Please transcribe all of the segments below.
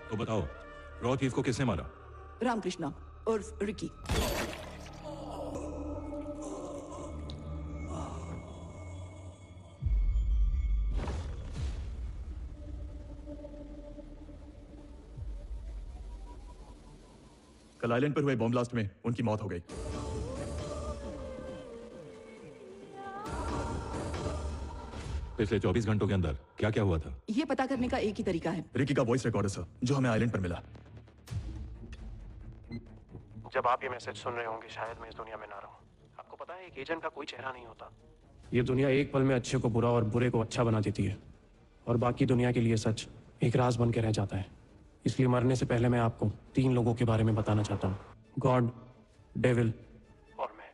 तो बताओ, raw thief को किसने मारा? रामकृष्णा उर्फ रिकी। कल आइलैंड पर हुए बॉम्ब ब्लास्ट में उनकी मौत हो गई। पिछले 24 घंटों के अंदर क्या क्या हुआ था? ये पता करने का एक ही तरीका है। रिकी का वॉइस रिकॉर्डर सर, जो हमें आइलैंड पर मिला। जब आप ये मैसेज सुन रहे होंगे शायद मैं इस दुनिया में ना रहूं। आपको पता है एक एजेंट का कोई चेहरा नहीं होता। ये दुनिया एक पल में अच्छे को बुरा और बुरे को अच्छा बना देती है, और बाकी दुनिया के लिए सच एक राज बन के रह जाता है। इसलिए मरने से पहले मैं आपको 3 लोगों के बारे में बताना चाहता हूँ, गॉड, डेविल और मैं।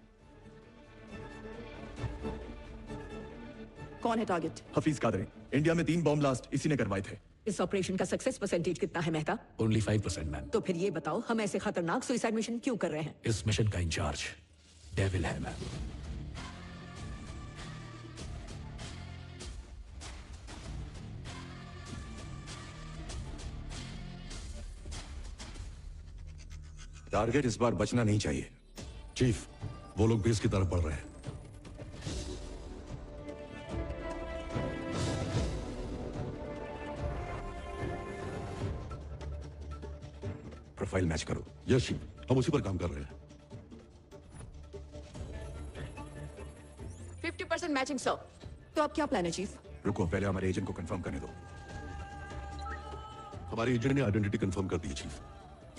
कौन है टारगेट? हफीज कादरी। इंडिया में 3 बॉम्ब ब्लास्ट इसी ने करवाए थे। इस ऑपरेशन का सक्सेस परसेंटेज कितना है मेहता? Only 5% ma'am. तो फिर ये बताओ हम ऐसे खतरनाक सुसाइड मिशन क्यों कर रहे हैं? इस मिशन का इंचार्ज डेविल है मैम। टारगेट इस बार बचना नहीं चाहिए। चीफ, वो लोग बेस की तरफ बढ़ रहे हैं। प्रोफाइल मैच करो। यस चीफ, हम उसी पर काम कर रहे हैं। 50% मैचिंग सर। तो अब क्या प्लान है चीफ? रुको, पहले हमारे एजेंट को कंफर्म करने दो। हमारे एजेंट ने आइडेंटिटी कंफर्म कर दी है चीफ।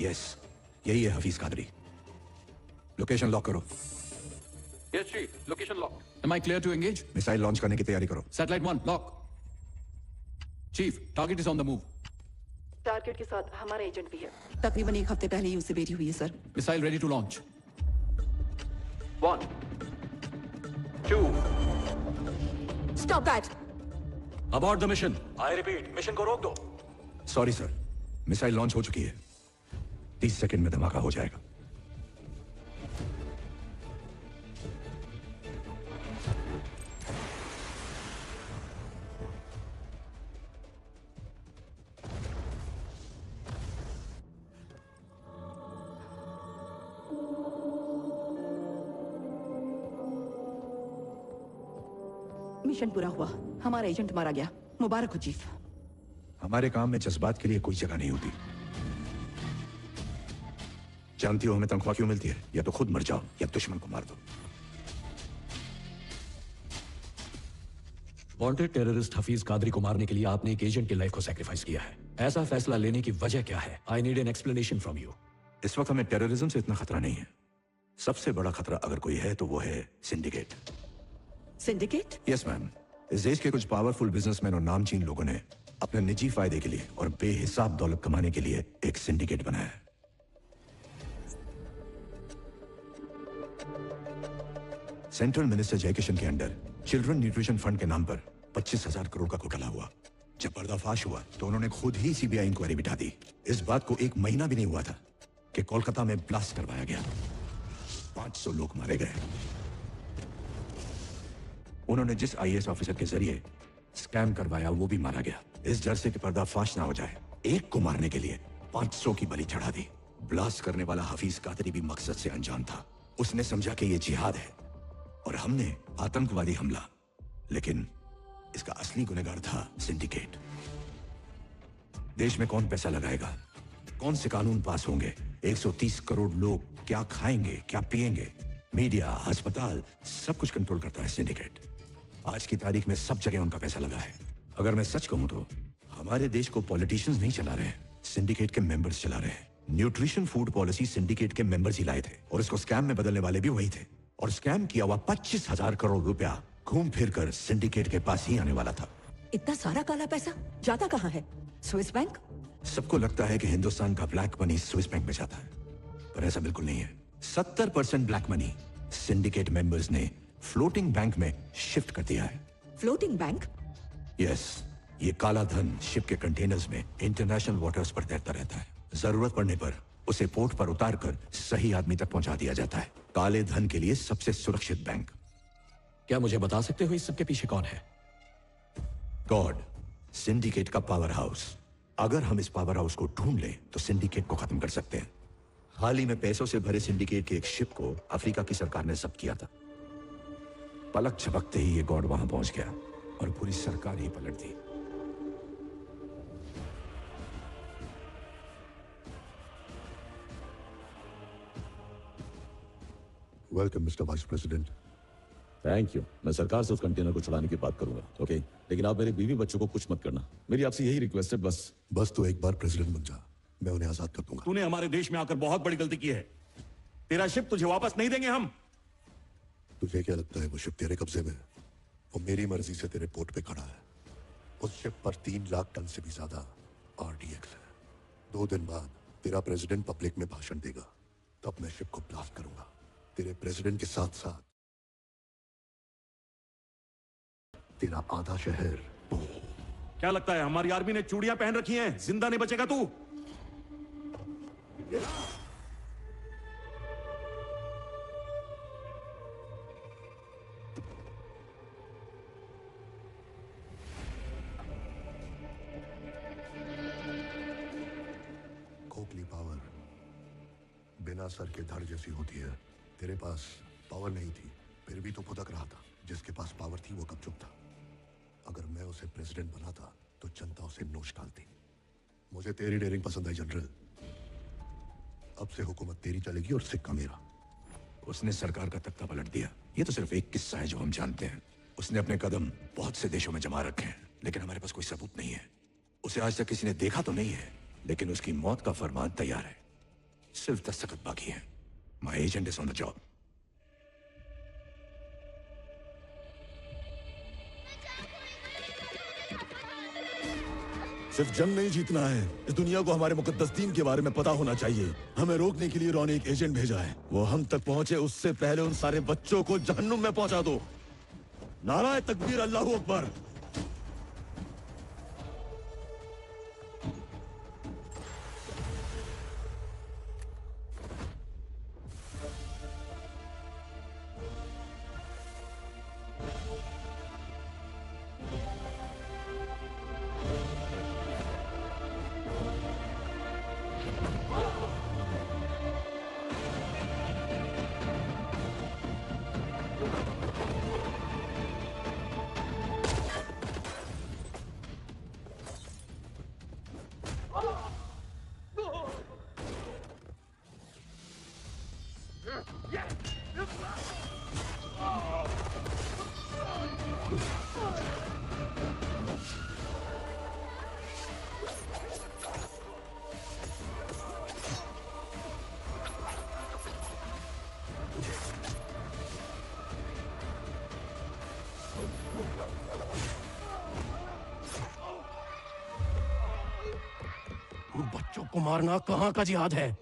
यस, यही है हफीज कादरी। लोकेशन लॉक करो। Yes chief, location lock. Am I clear to engage? Missile launch करने की तैयारी करो। Satellite 1 lock. Chief, target is on the move. Target के साथ हमारा एजेंट भी है। तकरीबन 1 हफ्ते पहले ही उससे बेटी हुई है sir. Missile ready to launch. 1 2 stop that. Abort the mission. I repeat, mission को रोक दो। सॉरी सर, मिसाइल लॉन्च हो चुकी है। 30 सेकंड में धमाका हो जाएगा। मिशन पूरा हुआ, हमारा एजेंट मारा गया। मुबारक हो चीफ। हमारे काम में जज्बात के लिए कोई जगह नहीं होती। जानती हो हमें तनख्वाह क्यों मिलती है? या तो खुद मर जाओ या दुश्मन को मार दो। वांटेड टेररिस्ट हफीज कादरी को मारने के लिए आपने एक एजेंट की लाइफ को सैक्रिफाइस किया है। ऐसा फैसला लेने की वजह क्या है? I need an explanation from you. इस वक्त हमें टेररिज्म से इतना खतरा नहीं है। सबसे बड़ा खतरा अगर कोई है तो वो है सिंडिकेट। सिंडिकेट? Yes ma'am. इस देश के कुछ पावरफुल बिजनेसमैन और नामचीन लोगों ने अपने निजी फायदे के लिए और बेहिसाब दौलत कमाने के लिए एक सिंडिकेट बनाया है। सेंट्रल मिनिस्टर जयकिशन के अंडर चिल्ड्रन न्यूट्रिशन फंड के नाम पर 25,000 करोड़ का घोटाला हुआ। जब पर्दाफाश हुआ तो उन्होंने खुद ही सीबीआई इंक्वायरी बिठा दी। इस बात को 1 महीना भी नहीं हुआ था कि कोलकाता में ब्लास्ट करवाया गया। 500 लोग मारे गए। उन्होंने जिस आईएएस ऑफिसर के जरिए स्कैम करवाया वो भी मारा गया। इस डर से कि पर्दाफाश ना हो जाए, एक को मारने के लिए 500 की बलि चढ़ा दी। ब्लास्ट करने वाला हफीज कादरी भी मकसद से अनजान था। उसने समझा कि ये जिहाद है और हमने आतंकवादी हमला, लेकिन इसका असली गुनहगार था सिंडिकेट। देश में कौन पैसा लगाएगा, कौन से कानून पास होंगे, 130 करोड़ लोग क्या खाएंगे, क्या पिएंगे, मीडिया, अस्पताल, सब कुछ कंट्रोल करता है सिंडिकेट। आज की तारीख में सब जगह उनका पैसा लगा है। अगर मैं सच कहूं तो हमारे देश को पॉलिटिशियंस नहीं चला रहे, सिंडिकेट के मेंबर्स चला रहे हैं। न्यूट्रिशन फूड पॉलिसी सिंडिकेट के मेंबर्स ही लाए थे और इसको स्कैम में बदलने वाले भी वही थे। और स्कैम किया हुआ 25,000 करोड़ रुपया घूम फिर कर सिंडिकेट के पास ही आने वाला था। इतना सारा काला पैसा जाता कहाँ है? Swiss bank? सबको लगता है कि हिंदुस्तान का ब्लैक मनी स्विस बैंक में जाता है, पर ऐसा बिल्कुल नहीं है। 70% ब्लैक मनी सिंडिकेट मेंबर्स ने फ्लोटिंग बैंक में शिफ्ट कर दिया है। Floating bank? यस, ये काला धन शिप के कंटेनर्स में इंटरनेशनल वाटर्स पर तैरता रहता है। जरूरत पड़ने पर उसे पोर्ट पर उतार कर सही आदमी तक पहुंचा दिया जाता है। काले धन के लिए सबसे सुरक्षित बैंक। क्या मुझे बता सकते हो इस सब के पीछे कौन है? गॉड, सिंडिकेट का पावर हाउस। अगर हम इस पावर हाउस को ढूंढ लें तो सिंडिकेट को खत्म कर सकते हैं। हाल ही में पैसों से भरे सिंडिकेट की एक शिप को अफ्रीका की सरकार ने जब्त किया था। पलक झपकते ही ये गॉड वहां पहुंच गया और पूरी सरकार ही पलट दी। Welcome mister vice president. Thank you. मैं सरकार से उस कंटेनर को छुड़ाने की बात करूंगा, ओके? लेकिन आप मेरे बीवी बच्चों को कुछ मत करना। मेरी आपसे यही रिक्वेस्ट है, बस तो एक बार प्रेसिडेंट बन जा, मैं उन्हें आजाद कर दूंगा। तूने हमारे देश में आकर बहुत बड़ी गलती की है। तेरा शिप तुझे वापस नहीं देंगे हम। तुझे क्या लगता है वो शिप तेरे कब्जे में है? वो मेरी मर्जी से तेरे पोर्ट पे खड़ा है। उस शिप पर 3 लाख टन से भी ज्यादा RDX है। 2 दिन बाद तेरा प्रेसिडेंट पब्लिक में भाषण देगा, तब मैं शिप को ब्लास्ट करूंगा। तेरे प्रेसिडेंट के साथ साथ तेरा आधा शहर। क्या लगता है हमारी आर्मी ने चूड़ियां पहन रखी हैं? जिंदा नहीं बचेगा तू। खोखली पावर बिना सर के धड़ जैसी होती है। तेरे पास पावर नहीं थी, फिर भी तो फुदक रहा था। जिसके पास पावर थी वो कब चुप था? अगर मैं उसे प्रेसिडेंट बनाता तो जनता उसे नोच डालती। मुझे तेरी डेयरिंग पसंद आई जनरल। अब से हुकूमत तेरी चलेगी और सिक्का मेरा। उसने सरकार का तख्ता पलट दिया। ये तो सिर्फ एक किस्सा है जो हम जानते हैं। उसने अपने कदम बहुत से देशों में जमा रखे हैं, लेकिन हमारे पास कोई सबूत नहीं है। उसे आज तक किसी ने देखा तो नहीं है, लेकिन उसकी मौत का फरमान तैयार है। सिर्फ दस्तखत बाकी है। My agent is on the job. सिर्फ जंग नहीं जीतना है, इस दुनिया को हमारे मुकद्दस दीन के बारे में पता होना चाहिए। हमें रोकने के लिए रॉन एक एजेंट भेजा है। वो हम तक पहुंचे उससे पहले उन सारे बच्चों को जहन्नुम में पहुंचा दो। नाराए तकबीर, अल्लाहू अकबर। बच्चों को मारना कहाँ का जिहाद है?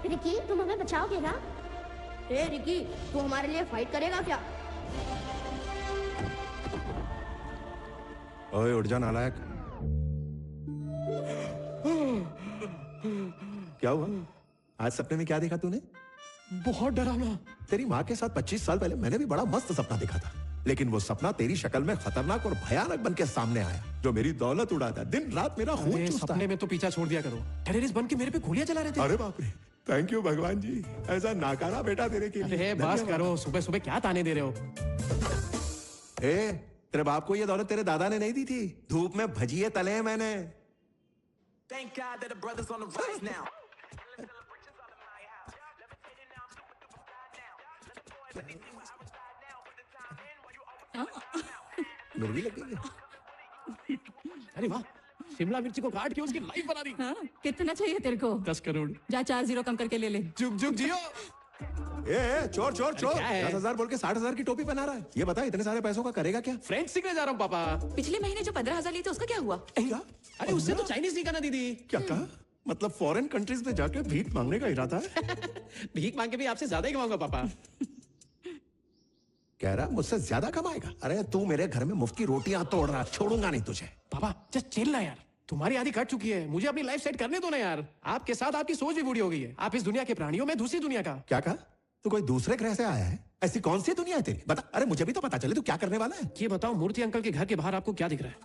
रिकी, तुम हमें बचाओगे ना? ए रिकी, तू हमारे लिए फाइट करेगा क्या? ओए उठ जा नालायक। क्या हुआ? आज सपने में क्या देखा तूने? बहुत डरावना। तेरी माँ के साथ 25 साल पहले मैंने भी बड़ा मस्त सपना देखा था, लेकिन वो सपना तेरी शक्ल में खतरनाक और भयानक बन के सामने आया, जो मेरी दौलत उड़ाता, दिन रात मेरा खून चूसता। सपने में तो पीछा छोड़ दिया करो। टेररिस्ट बन के मेरे पे गोलियां चला रहे थे। अरे बाप रे, थैंक यू भगवान जी, ऐसा नाकारा बेटा तेरे के लिए। अरे बस करो, सुबह सुबह क्या ताने दे रहे हो? ए, तेरे बाप को ये दौलत तेरे दादा ने नहीं दी थी। धूप में भजिए तले हैं मैंने। मुर्गी लग गई। अरे वाह, शिमला मिर्ची को काट के उसकी लाइफ बना दी। हाँ, कितना चाहिए तेरे को? 10 करोड़। जा 4 0 कम करके ले ले। जुग जुग जियो। ए चोर चोर चोर, क्या है? 10,000 बोल के 60,000 की टोपी पहना रहा है। ये बता इतने सारे पैसों का करेगा क्या? फ्रेंच सीखने जा रहा हूँ पापा। पिछले महीने जो 15,000 लिए थे उसका क्या हुआ? क्या? अरे उससे तो चाइनीज सीखा ना दीदी। क्या कहा? मतलब फॉरेन कंट्रीज में जाके भीख मांगने का इरादा है? भीख मांग के भी आपसे ज्यादा ही कमाऊंगा पापा। कह रहा मुझसे ज्यादा कमाएगा? अरे तू मेरे घर में मुफ्त की रोटियां तोड़ रहा, छोड़ूंगा नहीं तुझे। पापा जस्ट चिल ना यार, तुम्हारी आधी कट चुकी है, मुझे अपनी लाइफ सेट करने दो ना यार। आपके साथ आपकी सोच भी बूढ़ी हो गई है। आप इस दुनिया के प्राणियों में दूसरी दुनिया का। क्या कहा? तू कोई दूसरे ग्रह से आया है? ऐसी कौन सी दुनिया है तेरी? बता, अरे मुझे भी तो पता चले तू क्या करने वाला है। ये बताओ मूर्ति अंकल के घर के बाहर आपको क्या दिख रहा है?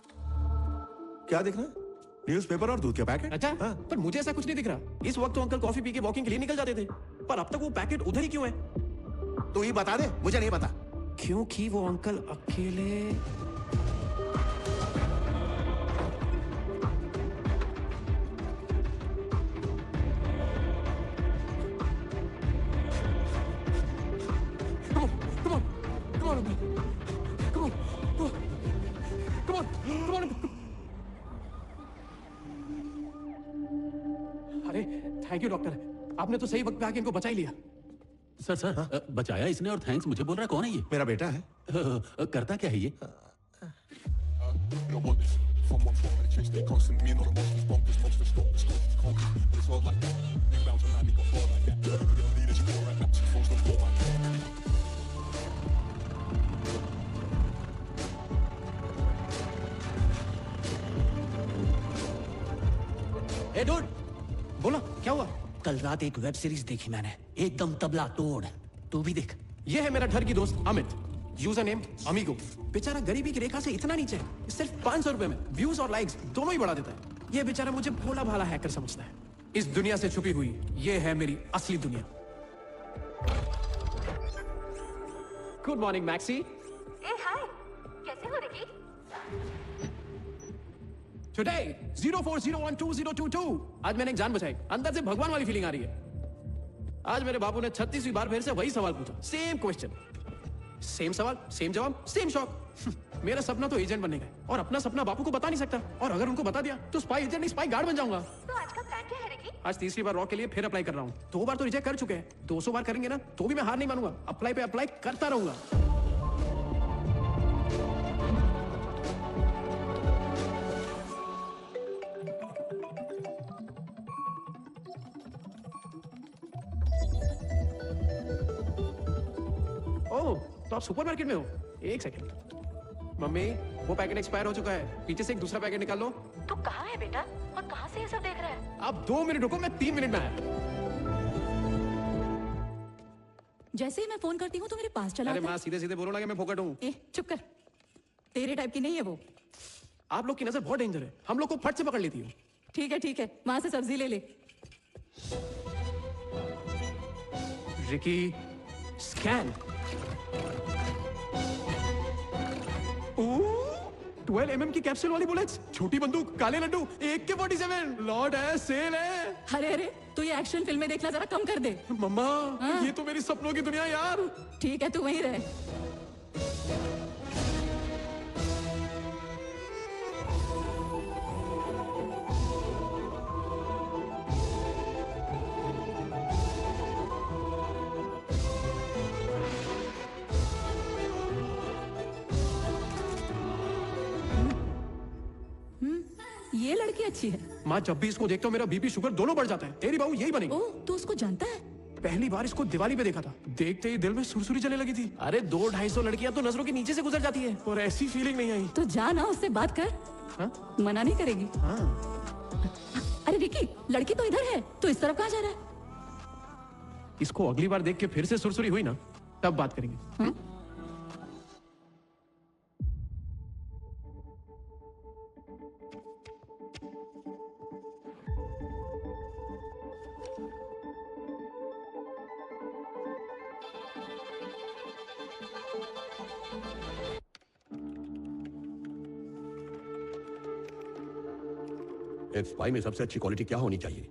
क्या दिख रहा है? न्यूज़पेपर और दूध के पैकेट। अच्छा हाँ। पर मुझे ऐसा कुछ नहीं दिख रहा। इस वक्त तो अंकल कॉफी पी के वॉकिंग के लिए निकल जाते थे, पर अब तक वो पैकेट उधर ही क्यों है? तू ही बता दे, मुझे नहीं पता। क्योंकि वो अंकल अकेले। अरे थैंक यू डॉक्टर, आपने तो सही वक्त पे आके इनको बचा ही लिया। सर सर बचाया इसने और थैंक्स मुझे बोल रहा है। कौन है ये? मेरा बेटा है। करता क्या है ये? ए डूड, बोला क्या हुआ? कल रात एक वेब सीरीज देखी मैंने, एकदम तबला तोड़। तू भी देख। ये है मेरा घर की दोस्त अमित, यूजर नेम अमीगो। बेचारा गरीबी की रेखा से इतना नीचे है, सिर्फ 500 रुपए में व्यूज और लाइक्स दोनों ही बढ़ा देता है। ये बेचारा मुझे भोला भाला हैकर समझता है। इस दुनिया से छुपी हुई ये है मेरी असली दुनिया। Good morning Maxie. ए हाय, कैसे हो रिकी? टुडे 04012022। आज मैंने एक जान बचाई, अंदर से भगवान वाली फीलिंग आ रही है। आज मेरे बापू ने 36वीं बार फिर से वही सवाल पूछा, सेम क्वेश्चन, सेम सवाल, सेम जवाब, सेम शॉक। मेरा सपना तो एजेंट बनने का है, और अपना सपना बापू को बता नहीं सकता, और अगर उनको बता दिया तो स्पाई एजेंट नहीं स्पाई गार्ड बन जाऊंगा। तो आज का प्लान क्या है रिकी? आज तीसरी बार रॉक के लिए फिर अप्लाई कर रहा हूँ। 2 बार तो रिजेक्ट कर चुके हैं, 200 बार करेंगे ना तो भी मैं हार नहीं मानूंगा। अप्लाई पे अप्लाई करता रहूंगा। ओह, तो आप सुपरमार्केट में हो? एक सेकंड। मम्मी, वो पैकेट एक्सपायर हो चुका है, पीछे से एक दूसरा पैकेट निकाल लो। तू कहाँ है बेटा, और कहाँ से ये सब देख रहा है? आप 2 मिनट रुको, मैं 3 मिनट में आया। जैसे ही मैं फोन करती हूँ तो मेरे पास चला अरे आता है। माँ, सीधे सीधे बोलो ना कि मैं फोकट हूँ। ए, चुप कर, तेरे टाइप की नहीं है वो। आप लोग की नजर बहुत डेंजर है, हम लोग को फट से पकड़ लेती है। ठीक है, वहां से सब्जी ले ले। Ricky, scan. 12 mm की कैप्सूल वाली बुलेट्स, छोटी बंदूक, काले लड्डू, एक के 47। लॉर्ड है, सेल है। अरे तू ये एक्शन फिल्में देखना जरा कम कर दे। मम्मा, ये तो मेरी सपनों की दुनिया यार। ठीक है, तू वहीं रह। ये लड़की अच्छी है। माँ, जब भी इसको देखता हूँ मेरा बीपी शुगर दोनों बढ़ जाता है। तेरी बहू यही बनेगी। ओह, तू उसको जानता है? पहली बार इसको दिवाली पे देखा था, देखते ही दिल में सुरसुरी चलने लगी थी। अरे 200-250 लड़कियां तो नजरों के नीचे से गुजर जाती है, और ऐसी फीलिंग नहीं आई। तो जा ना, उससे बात कर। हाँ? मना नहीं करेगी। हाँ। अरे विकी, लड़की तो इधर है, तो इस तरफ कहाँ जा रहा है? इसको अगली बार देख के फिर से सुरसुरी हुई ना, तब बात करेंगे। हाँ? एक स्पाई में सबसे अच्छी क्वालिटी क्या होनी चाहिए?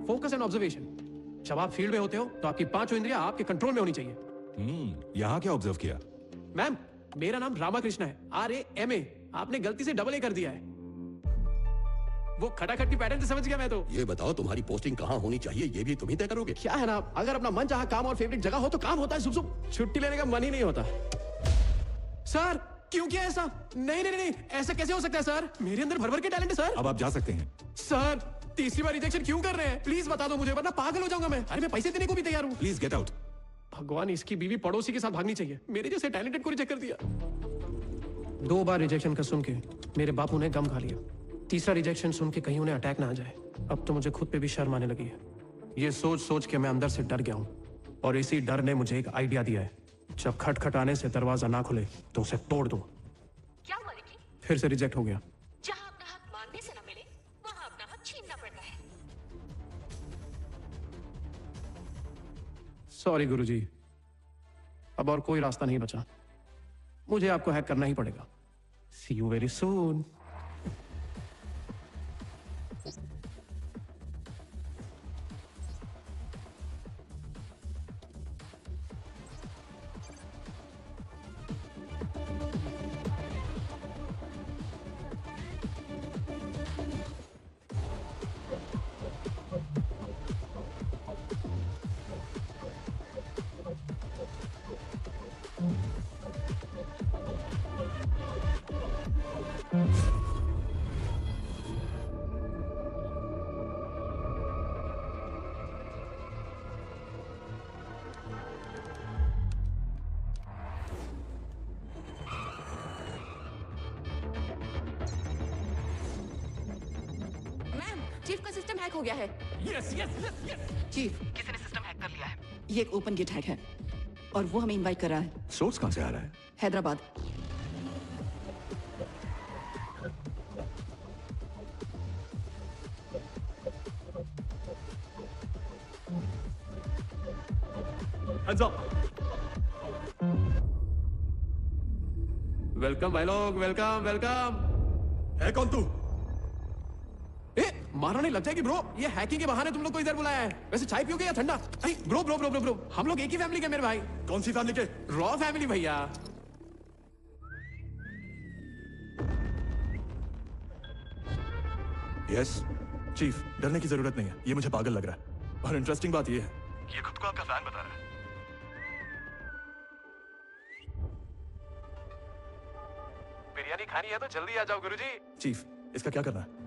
Focus and observation. जब आप फील्ड में होते हो तो आपकी 5 इंद्रियां आपके कंट्रोल में होनी चाहिए। यहाँ क्या ऑब्जर्व किया? मैम, मेरा नाम रामाकृष्ण है, RAMA। आपने गलती से AA कर दिया है। वो खटाखट की पैटर्न से समझ गया मैं तो। ये बताओ तुम्हारी पोस्टिंग कहाँ होनी चाहिए, ये भी तुम ही तय करोगे? क्या है ना, अगर अपना मन चाहा काम और फेवरेट जगह हो तो काम होता है, सुबह छुट्टी लेने का मन ही नहीं होता। सर क्यों किया ऐसा? नहीं नहीं नहीं, ऐसा कैसे हो सकता है सर? मेरे अंदर भर भर के टैलेंट है सर। अब आप जा सकते हैं। सर तीसरी बार रिजेक्शन क्यों कर रहे हैं? प्लीज बता दो मुझे, वरना पागल हो जाऊंगा मैं। अरे मैं पैसे देने को भी तैयार हूँ। Please get out. भगवान, इसकी बीवी पड़ोसी के साथ भागनी चाहिए, मेरे जैसे टैलेंटेड को रिजेक्ट कर दिया। 2 बार रिजेक्शन का सुन के मेरे बापू ने गम खा लिया। तीसरा रिजेक्शन सुन के कहीं उन्हें अटैक ना आ जाए। अब तो मुझे खुद पे भी शर्म आने लगी है। ये सोच सोच के मैं अंदर से डर गया हूँ, और इसी डर ने मुझे एक आइडिया दिया है। जब खटखटाने से दरवाजा ना खुले तो उसे तोड़ दूं। क्या हुआ रिकी? फिर से रिजेक्ट हो गया। जहाँ अपना हक मांगने से ना मिले, वहाँ अपना हक छीनना पड़ता है। सॉरी गुरुजी, अब और कोई रास्ता नहीं बचा। मुझे आपको हैक करना ही पड़ेगा। सी यू वेरी सून। चीफ का सिस्टम हैक हो गया है। Yes yes yes yes. Chief, किसी ने सिस्टम हैक कर लिया है। ये एक ओपन गेट हैक है और वो हमें इनवाइट कर रहा है। सोर्स कहां से आ रहा है? हैदराबाद। Hands up. वेलकम भाई लोग, वेलकम वेलकम। है कौन तू? मारना नहीं लग जाएगी ब्रो, ये हैकिंग के बहाने तुम लोग को इधर बुलाया है। वैसे चाय पियोगे या ठंडा? Bro bro bro bro bro, हम लोग एक ही फैमिली के मेरे भाई। कौन सी फैमिली के? रॉ फैमिली भैया। यस चीफ, डरने की जरूरत नहीं है, ये मुझे पागल लग रहा है। और इंटरेस्टिंग बात ये है, ये खुद को आपका फैन बता रहा है। बिरयानी खानी है तो जल्दी आ जाओ गुरुजी। चीफ, इसका क्या करना है?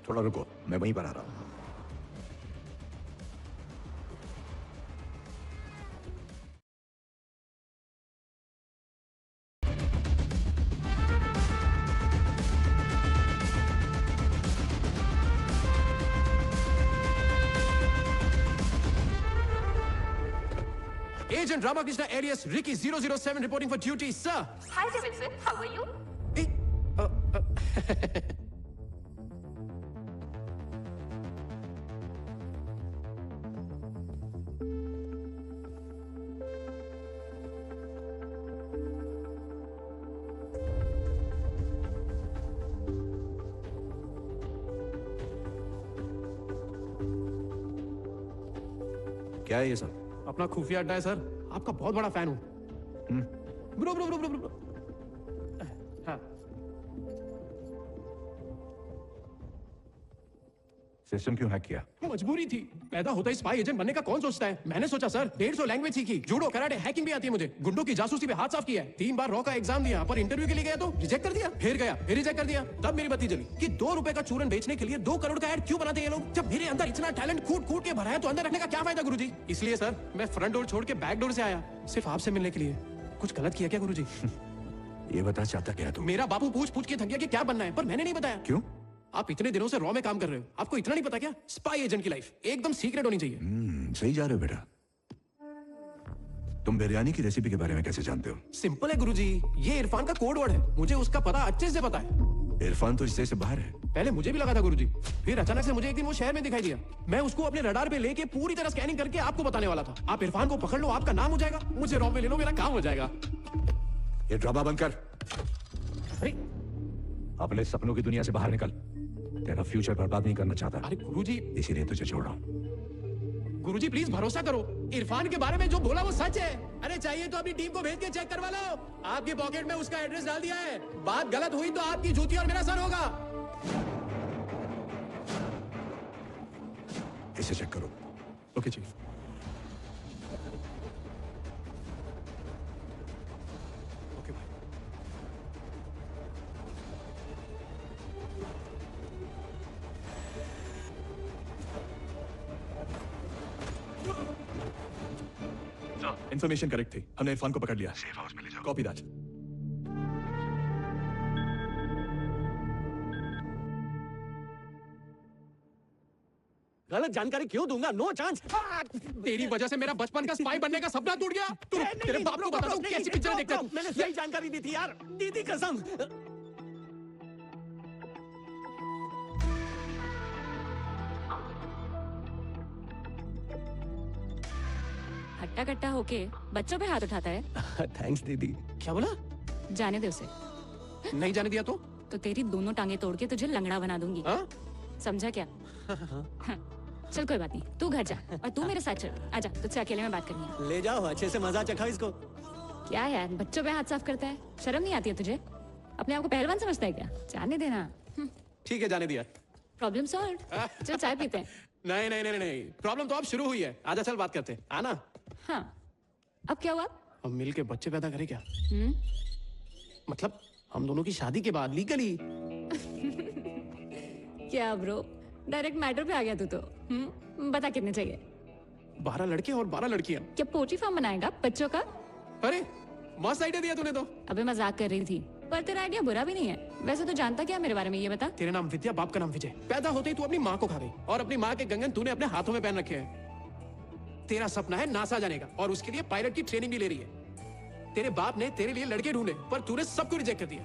थोड़ा रुको, मैं वहीं पर आ रहा हूं। Agent Ramakrishna alias Ricky 007 reporting for duty, sir. Hi, Davidson. How are you? क्या है ये सब? अपना खुफिया अड्डा है सर, आपका बहुत बड़ा फैन हूं। Bro bro bro bro bro. हाँ। सिस्टम क्यों हैक किया? मजबूरी थी, पैदा होता ही स्पाई एजेंट बनने का कौन सोचता है। मैंने सोचा सर, 150 लैंग्वेज सीखी, जूडो, कराटे, हैकिंग भी आती है मुझे, गुंडों की जासूसी पे हाथ साफ किया है, 3 बार रॉ का एग्जाम दिया, पर इंटरव्यू के लिए गया तो रिजेक्ट कर दिया, फिर गया, फिर रिजेक्ट कर दिया। तब मेरी बत्ती जली कि 2 रुपए का चूरन बेचने के लिए 2 करोड़ का ऐड क्यों बनाते हैं ये लोग? जब मेरे अंदर इतना टैलेंट कूट कूट के भरा है तो अंदर रखने का क्या फायदा गुरुजी? इसलिए सर मैं फ्रंट डोर छोड़ के बैक डोर से आया, सिर्फ आपसे मिलने के लिए। कुछ गलत किया क्या गुरुजी? ये बता चाहता क्या तू? मेरा बापू पूछ पूछ के थक गया कि क्या बनना है, पर मैंने नहीं बताया। क्यों? आप इतने दिनों से रॉ में काम कर रहे हो, आपको इतना नहीं पता क्या? स्पाई एजेंट की लाइफ एकदम सीक्रेट होनी चाहिए। सही जा रहे हो बेटा। तुम बिरयानी की रेसिपी के बारे में कैसे जानते हो? सिंपल है गुरुजी, ये इरफान का कोड वर्ड है, मुझे उसका पता अच्छे से पता है। इरफान तो इससे बाहर है। पहले मुझे भी लगा था गुरुजी, फिर अचानक से मुझे एक दिन वो शहर में दिखाई दिया। मैं उसको अपने रडार पे लेके पूरी तरह स्कैनिंग करके आपको बताने वाला था। आप इरफान को पकड़ लो, आपका नाम हो जाएगा, मुझे रॉ में ले लो, मेरा काम हो जाएगा। ये ड्रामा बंद कर। अरे अपने सपनों की दुनिया से बाहर निकल, तेरा फ्यूचर बर्बाद नहीं करना चाहता। अरे गुरुजी, इसीलिए तुझे छोड़ रहा हूं। गुरुजी प्लीज भरोसा करो, इरफान के बारे में जो बोला वो सच है। अरे चाहिए तो अपनी टीम को भेज के चेक करवा लो, आपकी पॉकेट में उसका एड्रेस डाल दिया है। बात गलत हुई तो आपकी जूती और मेरा सर होगा। इसे चेक करो। Okay chief. ओके भाई। इन्फॉर्मेशन करेक्ट थी, हमने इरफान को पकड़ लिया। सेफ हाउस में ले जाओ। Copy that. गलत जानकारी क्यों दूंगा? No chance. तेरी वजह से मेरा बचपन का स्पाई बनने का सपना टूट गया। तेरे बाप को बता दूं कैसी पिक्चर देखता तू। मैंने सही जानकारी दी थी यार, दी थी कसम। हट्टा कट्टा होके बच्चों पे हाथ उठाता है। थैंक्स दीदी। क्या बोला? जाने दे उसे। नहीं जाने दिया तो तेरी दोनों टांगे तोड़ के तुझे लंगड़ा बना दूंगी। समझा क्या? हाँ। चल कोई बात नहीं, तू घर जा और तू मेरे साथ चल। आजा, तुझसे अकेले में बात करनी है। ले जाओ, अच्छे से मजा चखाओ इसको। क्या यार, बच्चों पे हाथ साफ करता है? शर्म नहीं आती है तुझे? अपने आप को पहलवान समझता है क्या? जाने देना। ठीक है, जाने दिया। Problem solve. चल चाय पीते हैं। नहीं नहीं नहीं नहीं, प्रॉब्लम तो अब शुरू हुई है। आजा चल बात करते हैं। आना। हाँ, अब क्या हुआ? अब मिल के बच्चे पैदा करें क्या? मतलब हम दोनों की शादी के बाद लीगली। क्या ब्रो, डायरेक्ट मैटर पे आ गया तू तो। बता कितने चाहिए? 12 लड़के और 12 लड़कियां। क्या पोल्ट्री फार्म बनाएगा बच्चों का? अरे मस्त आइडिया दिया तूने तो। अबे मजाक कर रही थी, पर तेरा आइडिया बुरा भी नहीं है। वैसे तो जानता क्या मेरे बारे में, ये बता। तेरा नाम विद्या, बाप का नाम विजय। पैदा होते ही तू अपनी माँ को खा गई और अपनी माँ के कंगन तूने अपने हाथों में पहन रखे हैं। तेरा सपना है नासा जाने का और उसके लिए पायलट की ट्रेनिंग भी ले रही है। तेरे बाप ने तेरे लिए लड़के ढूंढे पर तूने सबको रिजेक्ट कर दिया।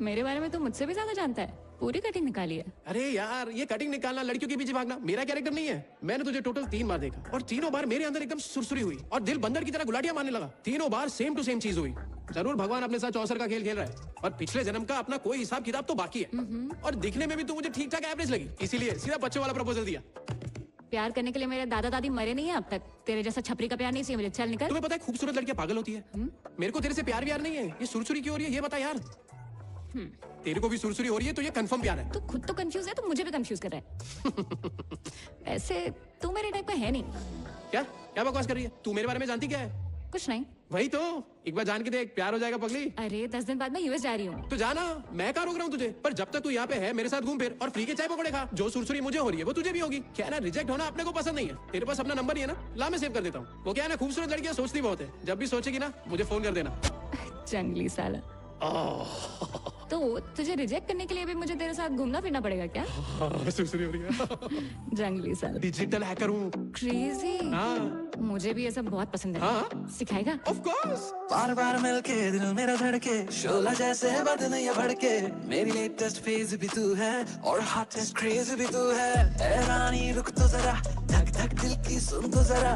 मेरे बारे में तो मुझसे भी ज्यादा जानता है। पूरी कटिंग निकाली है। अरे यार, ये कटिंग निकालना, लड़कियों के पीछे भागना मेरा कैरेक्टर नहीं है। मैंने तुझे टोटल 3 बार देखा और तीनों बार मेरे अंदर एकदम सुरसुरी हुई और दिल बंदर की तरह गुलाटियां मारने लगा। तीनों बार सेम टू सेम चीज हुई। जरूर भगवान अपने साथ चौसर का खेल खेल रहा है और पिछले जन्म का अपना कोई हिसाब किताब तो बाकी है। और दिखने में भी तू मुझे ठीक ठाक एवरेज लगी, इसीलिए सीधा बच्चों वाला प्रपोजल दिया। प्यार करने के लिए मेरे दादा दादी मरे नहीं है अब तक। तेरे जैसा छपरी का प्यार नहीं चाहिए मुझे। चल निकल। तुम्हें पता है खूबसूरत लड़कियां पागल होती है। मेरे को तेरे से प्यार व्यार नहीं है। ये सुरसुरी क्यों हो रही है ये बता यार। तेरे को भी सुरसुरी हो रही है तो ये कंफर्म प्यार है। तू खुद तो कंफ्यूज है, तो मुझे भी कंफ्यूज कर रहा है। ऐसे तू मेरे टाइप का है नहीं। क्या क्या बकवास कर रही है तू? मेरे बारे में जानती क्या है? कुछ नहीं। वही तो, एक बार जान के देख, प्यार हो जाएगा पगली। अरे 10 दिन बाद मैं यूएस जा रही हूँ। तो जाना, मैं कहाँ रोक रहा हूँ तुझे। पर जब तक तू यहाँ पे है मेरे साथ घूम फिर और फ्री के चाय पकौड़े खा। जो सुरसुरी मुझे हो रही है वो तुझे भी होगी। क्या है ना, रिजेक्ट होना अपने को पसंद नहीं है। तेरे पास अपना नंबर ही है ना, ला मैं सेव कर देता हूँ। वो क्या है ना, खूबसूरत लड़कियां सोचती बहुत है। जब भी सोचेगी ना मुझे फोन कर देना। जंगली साला। तो तुझे रिजेक्ट करने के लिए भी मुझे तेरे साथ घूमना फिरना पड़ेगा क्या? सुरसुरी हो रही है। जंगली साला। डिजिटल हैकर हूँ। क्रेजी। मुझे भी ये सब बहुत पसंद है। सिखाएगा? Of course. बार बार मिलके दिल मेरा धड़के, शोला जैसे बदन ये भड़के। मेरी लेटेस्ट फेज भी तू है और हॉटेस्ट क्रेज भी तू है। ए रानी रुक तो जरा, धक धक दिल की सुन तो जरा।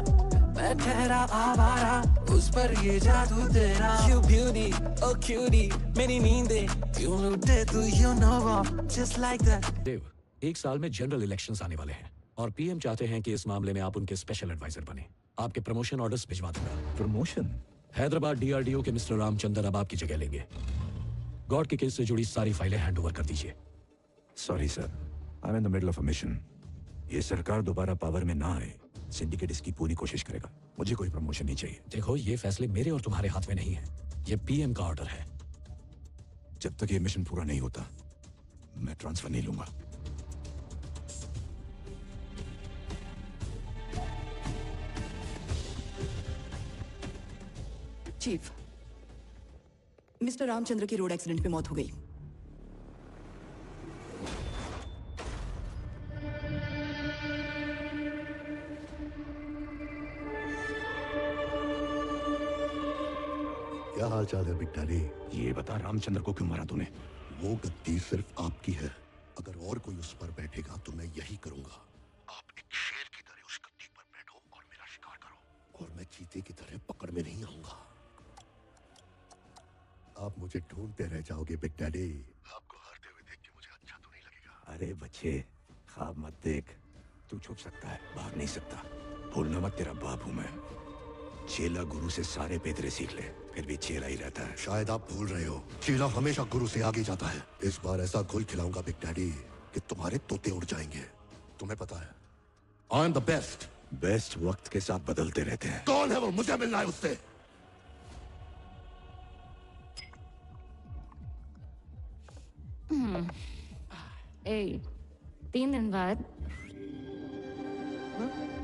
मैं ठहरा आवारा, उस पर ये जादू तेरा। You beauty, oh cutie, मेरी नींदें क्यों लूटे तू? You know what, just like that. देव, 1 साल में जनरल इलेक्शंस आने वाले हैं और पीएम चाहते हैं कि इस मामले में आप उनके स्पेशल एडवाइजर बने। आपके प्रमोशन ऑर्डर्स भिजवा दूंगा। प्रमोशन? हैदराबाद डीआरडीओ के मिस्टर रामचंद्र अब आपकी जगह लेंगे। गॉड के केस से जुड़ी सारी फाइलें हैंड ओवर कर दीजिए। Sorry sir, I am in the middle of a mission. ये सरकार दोबारा पावर में ना आए, सिंडिकेट इसकी पूरी कोशिश करेगा। मुझे कोई प्रमोशन नहीं चाहिए। देखो, ये फैसले मेरे और तुम्हारे हाथ में नहीं है। ये पीएम का ऑर्डर है। जब तक ये मिशन पूरा नहीं होता मैं ट्रांसफर नहीं लूंगा। चीफ, मिस्टर रामचंद्र की रोड एक्सीडेंट में मौत हो गई। क्या हाल चाल है बिग डैडी? ये बता, रामचंद्र को क्यों मारा तूने? वो गद्दी सिर्फ आपकी है। अगर और कोई उस पर बैठेगा तो मैं यही करूंगा। आप एक शेर की तरह उस गद्दी पर बैठो और मेरा शिकार करो, और मैं चीते की तरह पकड़ में नहीं आऊंगा। आप मुझे ढूंढते रह जाओगे बिग डैडी। आपको हारते हुए देख के मुझे अच्छा तो नहीं लगेगा। अरे बच्चे, ख्वाब मत देख। तू छुप सकता है, भाग नहीं सकता। भूलना मत, तेरा बाप हूं मैं। चेला गुरु से सारे पेदरे सीख ले, फिर भी चेला ही रहता है। शायद आप भूल रहे हो, चेला हमेशा गुरु से आगे जाता है। इस बार ऐसा घुल खिलाऊंगा बिग डैडी कि तुम्हारे तोते उड़ जाएंगे। तुम्हें पता है, I am the best. Best वक्त के साथ बदलते रहते हैं। कौन है वो? मुझे मिलना है उससे। ए, 3 दिन बाद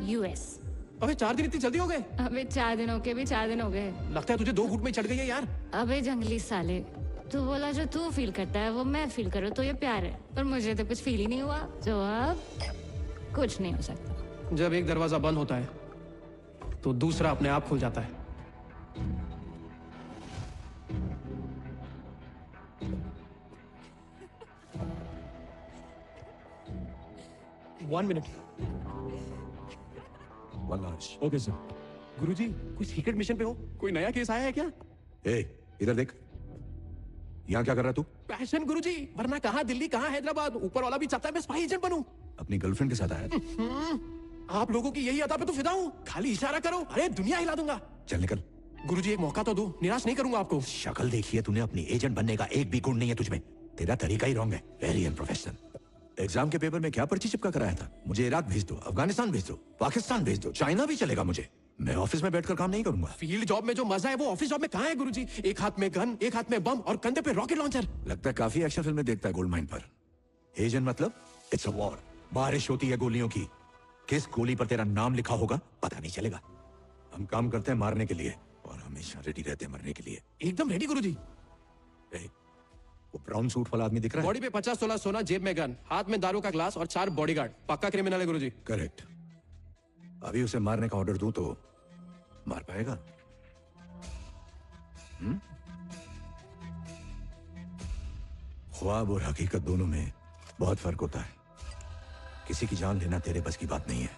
यूएस। अबे 4 दिन इतनी जल्दी हो गए? अबे 4 दिनों के भी 4 दिन हो गए। लगता है तुझे 2 घूंट में चढ़ गई है यार। अबे जंगली साले, तू बोला जो तू फील करता है वो मैं फील करूँ तो ये प्यार है, पर मुझे तो कुछ फील ही नहीं हुआ, तो अब कुछ नहीं हो सकता। जब एक दरवाजा बंद होता है तो दूसरा अपने आप खुल जाता है। One minute. Okay sir. गुरुजी, कोई सीक्रेट मिशन पे हो? कोई नया केस आया है क्या? इधर देख। यहाँ क्या कर रहा तू? पैशन गुरुजी, वरना कहाँ दिल्ली कहाँ हैदराबाद, ऊपर वाला भी चाहता है मैं स्पाई एजेंट बनूं। अपनी गर्लफ्रेंड के साथ आया? आप लोगों की यही अदा पे तो फिदा हूँ। खाली इशारा करो, अरे दुनिया हिला दूंगा। चल निकल। गुरुजी एक मौका तो दो, निराश नहीं करूंगा आपको। शक्ल देखिए तूने, अपनी एजेंट बनने का एक भी गुण नहीं है तुझमें। तेरा तरीका ही रॉन्ग है। Very unprofessional. एग्जाम के पेपर में क्या पर्ची चिपका कराया था? मुझे इराक भेज दो, अफगानिस्तान भेज दो, पाकिस्तान भेज दो, चाइना भी चलेगा मुझे। मैं ऑफिस में बैठकर काम नहीं करूंगा। फील्ड जॉब में जो मजा है वो ऑफिस जॉब में कहाँ है गुरुजी? एक हाथ में गन, एक हाथ में बम और कंधे पे रॉकेट लॉन्चर। लगता है काफी एक्शन फिल्में देखता है गोल्ड माइन पर। एजेंट मतलब इट्स अ वॉर। बारिश होती है गोलियों की। किस गोली पर तेरा नाम लिखा होगा पता नहीं चलेगा। हम काम करते हैं मारने के लिए और हमेशा रेडी रहते हैं मरने के लिए। एकदम रेडी गुरुजी। वो ब्राउन सूट वाला आदमी दिख रहा है? बॉडी पे 50 तोला सोना, जेब में गन, हाथ में दारू का ग्लास और 4 बॉडीगार्ड। पक्का क्रिमिनल है गुरुजी। करेक्ट। अभी उसे मारने का ऑर्डर दूं तो मार पाएगा? ख्वाब और हकीकत दोनों में बहुत फर्क होता है। किसी की जान लेना तेरे बस की बात नहीं है।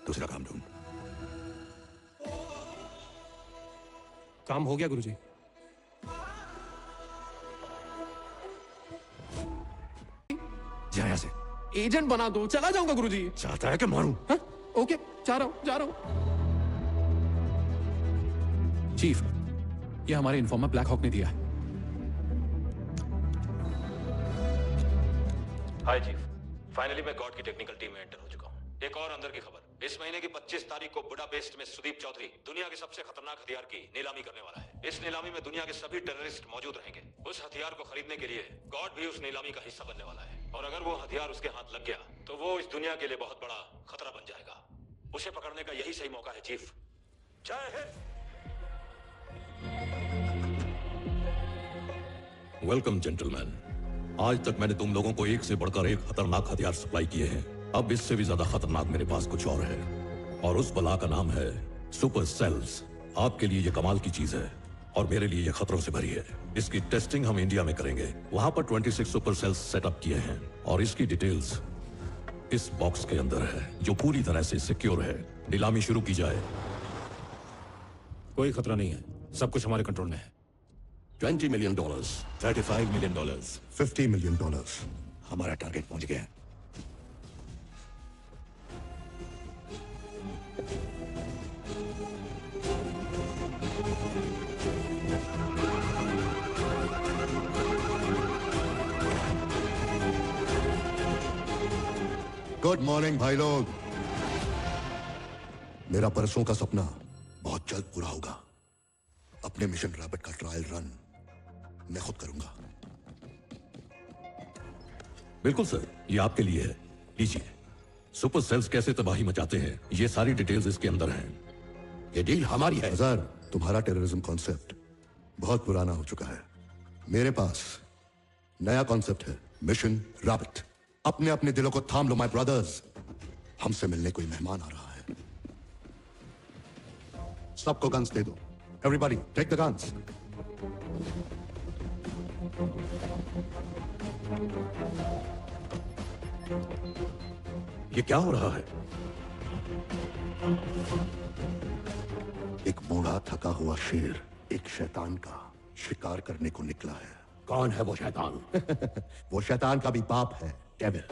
दूसरा काम ढूंढ। काम हो गया गुरुजी। जा यहां से। एजेंट बना दो, चला जाऊंगा गुरुजी। चाहता है कि मारूं? ओके, जा रहा हूं। चीफ, ये हमारे इन्फॉर्मर ब्लैक हॉक ने दिया है। हाय चीफ, फाइनली मैं गॉड की टेक्निकल टीम में एंटर हो चुका हूं। एक और अंदर की खबर, इस महीने की 25 तारीख को बुडापेस्ट में सुदीप चौधरी दुनिया के सबसे खतरनाक हथियार की नीलामी करने वाला है। इस नीलामी में दुनिया के सभी टेररिस्ट मौजूद रहेंगे। उस हथियार को खरीदने के लिए गॉड भी उस नीलामी का हिस्सा बनने वाला है, और अगर वो हथियार उसके हाथ लग गया तो वो इस दुनिया के लिए बहुत बड़ा खतरा बन जाएगा। उसे पकड़ने का यही सही मौका है चीफ। जय हिंद। Welcome gentleman. आज तक मैंने तुम लोगों को एक से बढ़कर एक खतरनाक हथियार सप्लाई किए हैं। अब इससे भी ज्यादा खतरनाक मेरे पास कुछ और है, और उस बला का नाम है सुपर सेल्स। आपके लिए ये कमाल की चीज है और मेरे लिए ये खतरों से भरी है। इसकी टेस्टिंग हम इंडिया में करेंगे। वहां पर 26 सुपर सेल्स सेटअप किए हैं और इसकी डिटेल्स इस बॉक्स के अंदर है, जो पूरी तरह से सिक्योर है। नीलामी शुरू की जाए। कोई खतरा नहीं है, सब कुछ हमारे कंट्रोल में है। $20 मिलियन, $35 मिलियन, $50 मिलियन। हमारा टारगेट पहुंच गया। गुड मॉर्निंग भाई लोग। मेरा परसों का सपना बहुत जल्द पूरा होगा। अपने मिशन रैबिट का ट्रायल रन मैं खुद करूंगा। बिल्कुल सर, ये आपके लिए है। लीजिए। सुपर सेल्स कैसे तबाही मचाते हैं, ये सारी डिटेल्स इसके अंदर हैं। ये डील हमारी है। सर, तुम्हारा टेररिज्म कॉन्सेप्ट बहुत पुराना हो चुका है। मेरे पास नया कॉन्सेप्ट है, मिशन रैबिट। अपने अपने दिलों को थाम लो माय ब्रदर्स। हमसे मिलने कोई मेहमान आ रहा है। सबको गन्स दे दो। Everybody take the guns. ये क्या हो रहा है? एक बूढ़ा थका हुआ शेर एक शैतान का शिकार करने को निकला है। कौन है वो शैतान? वो शैतान का भी बाप है, डेविल।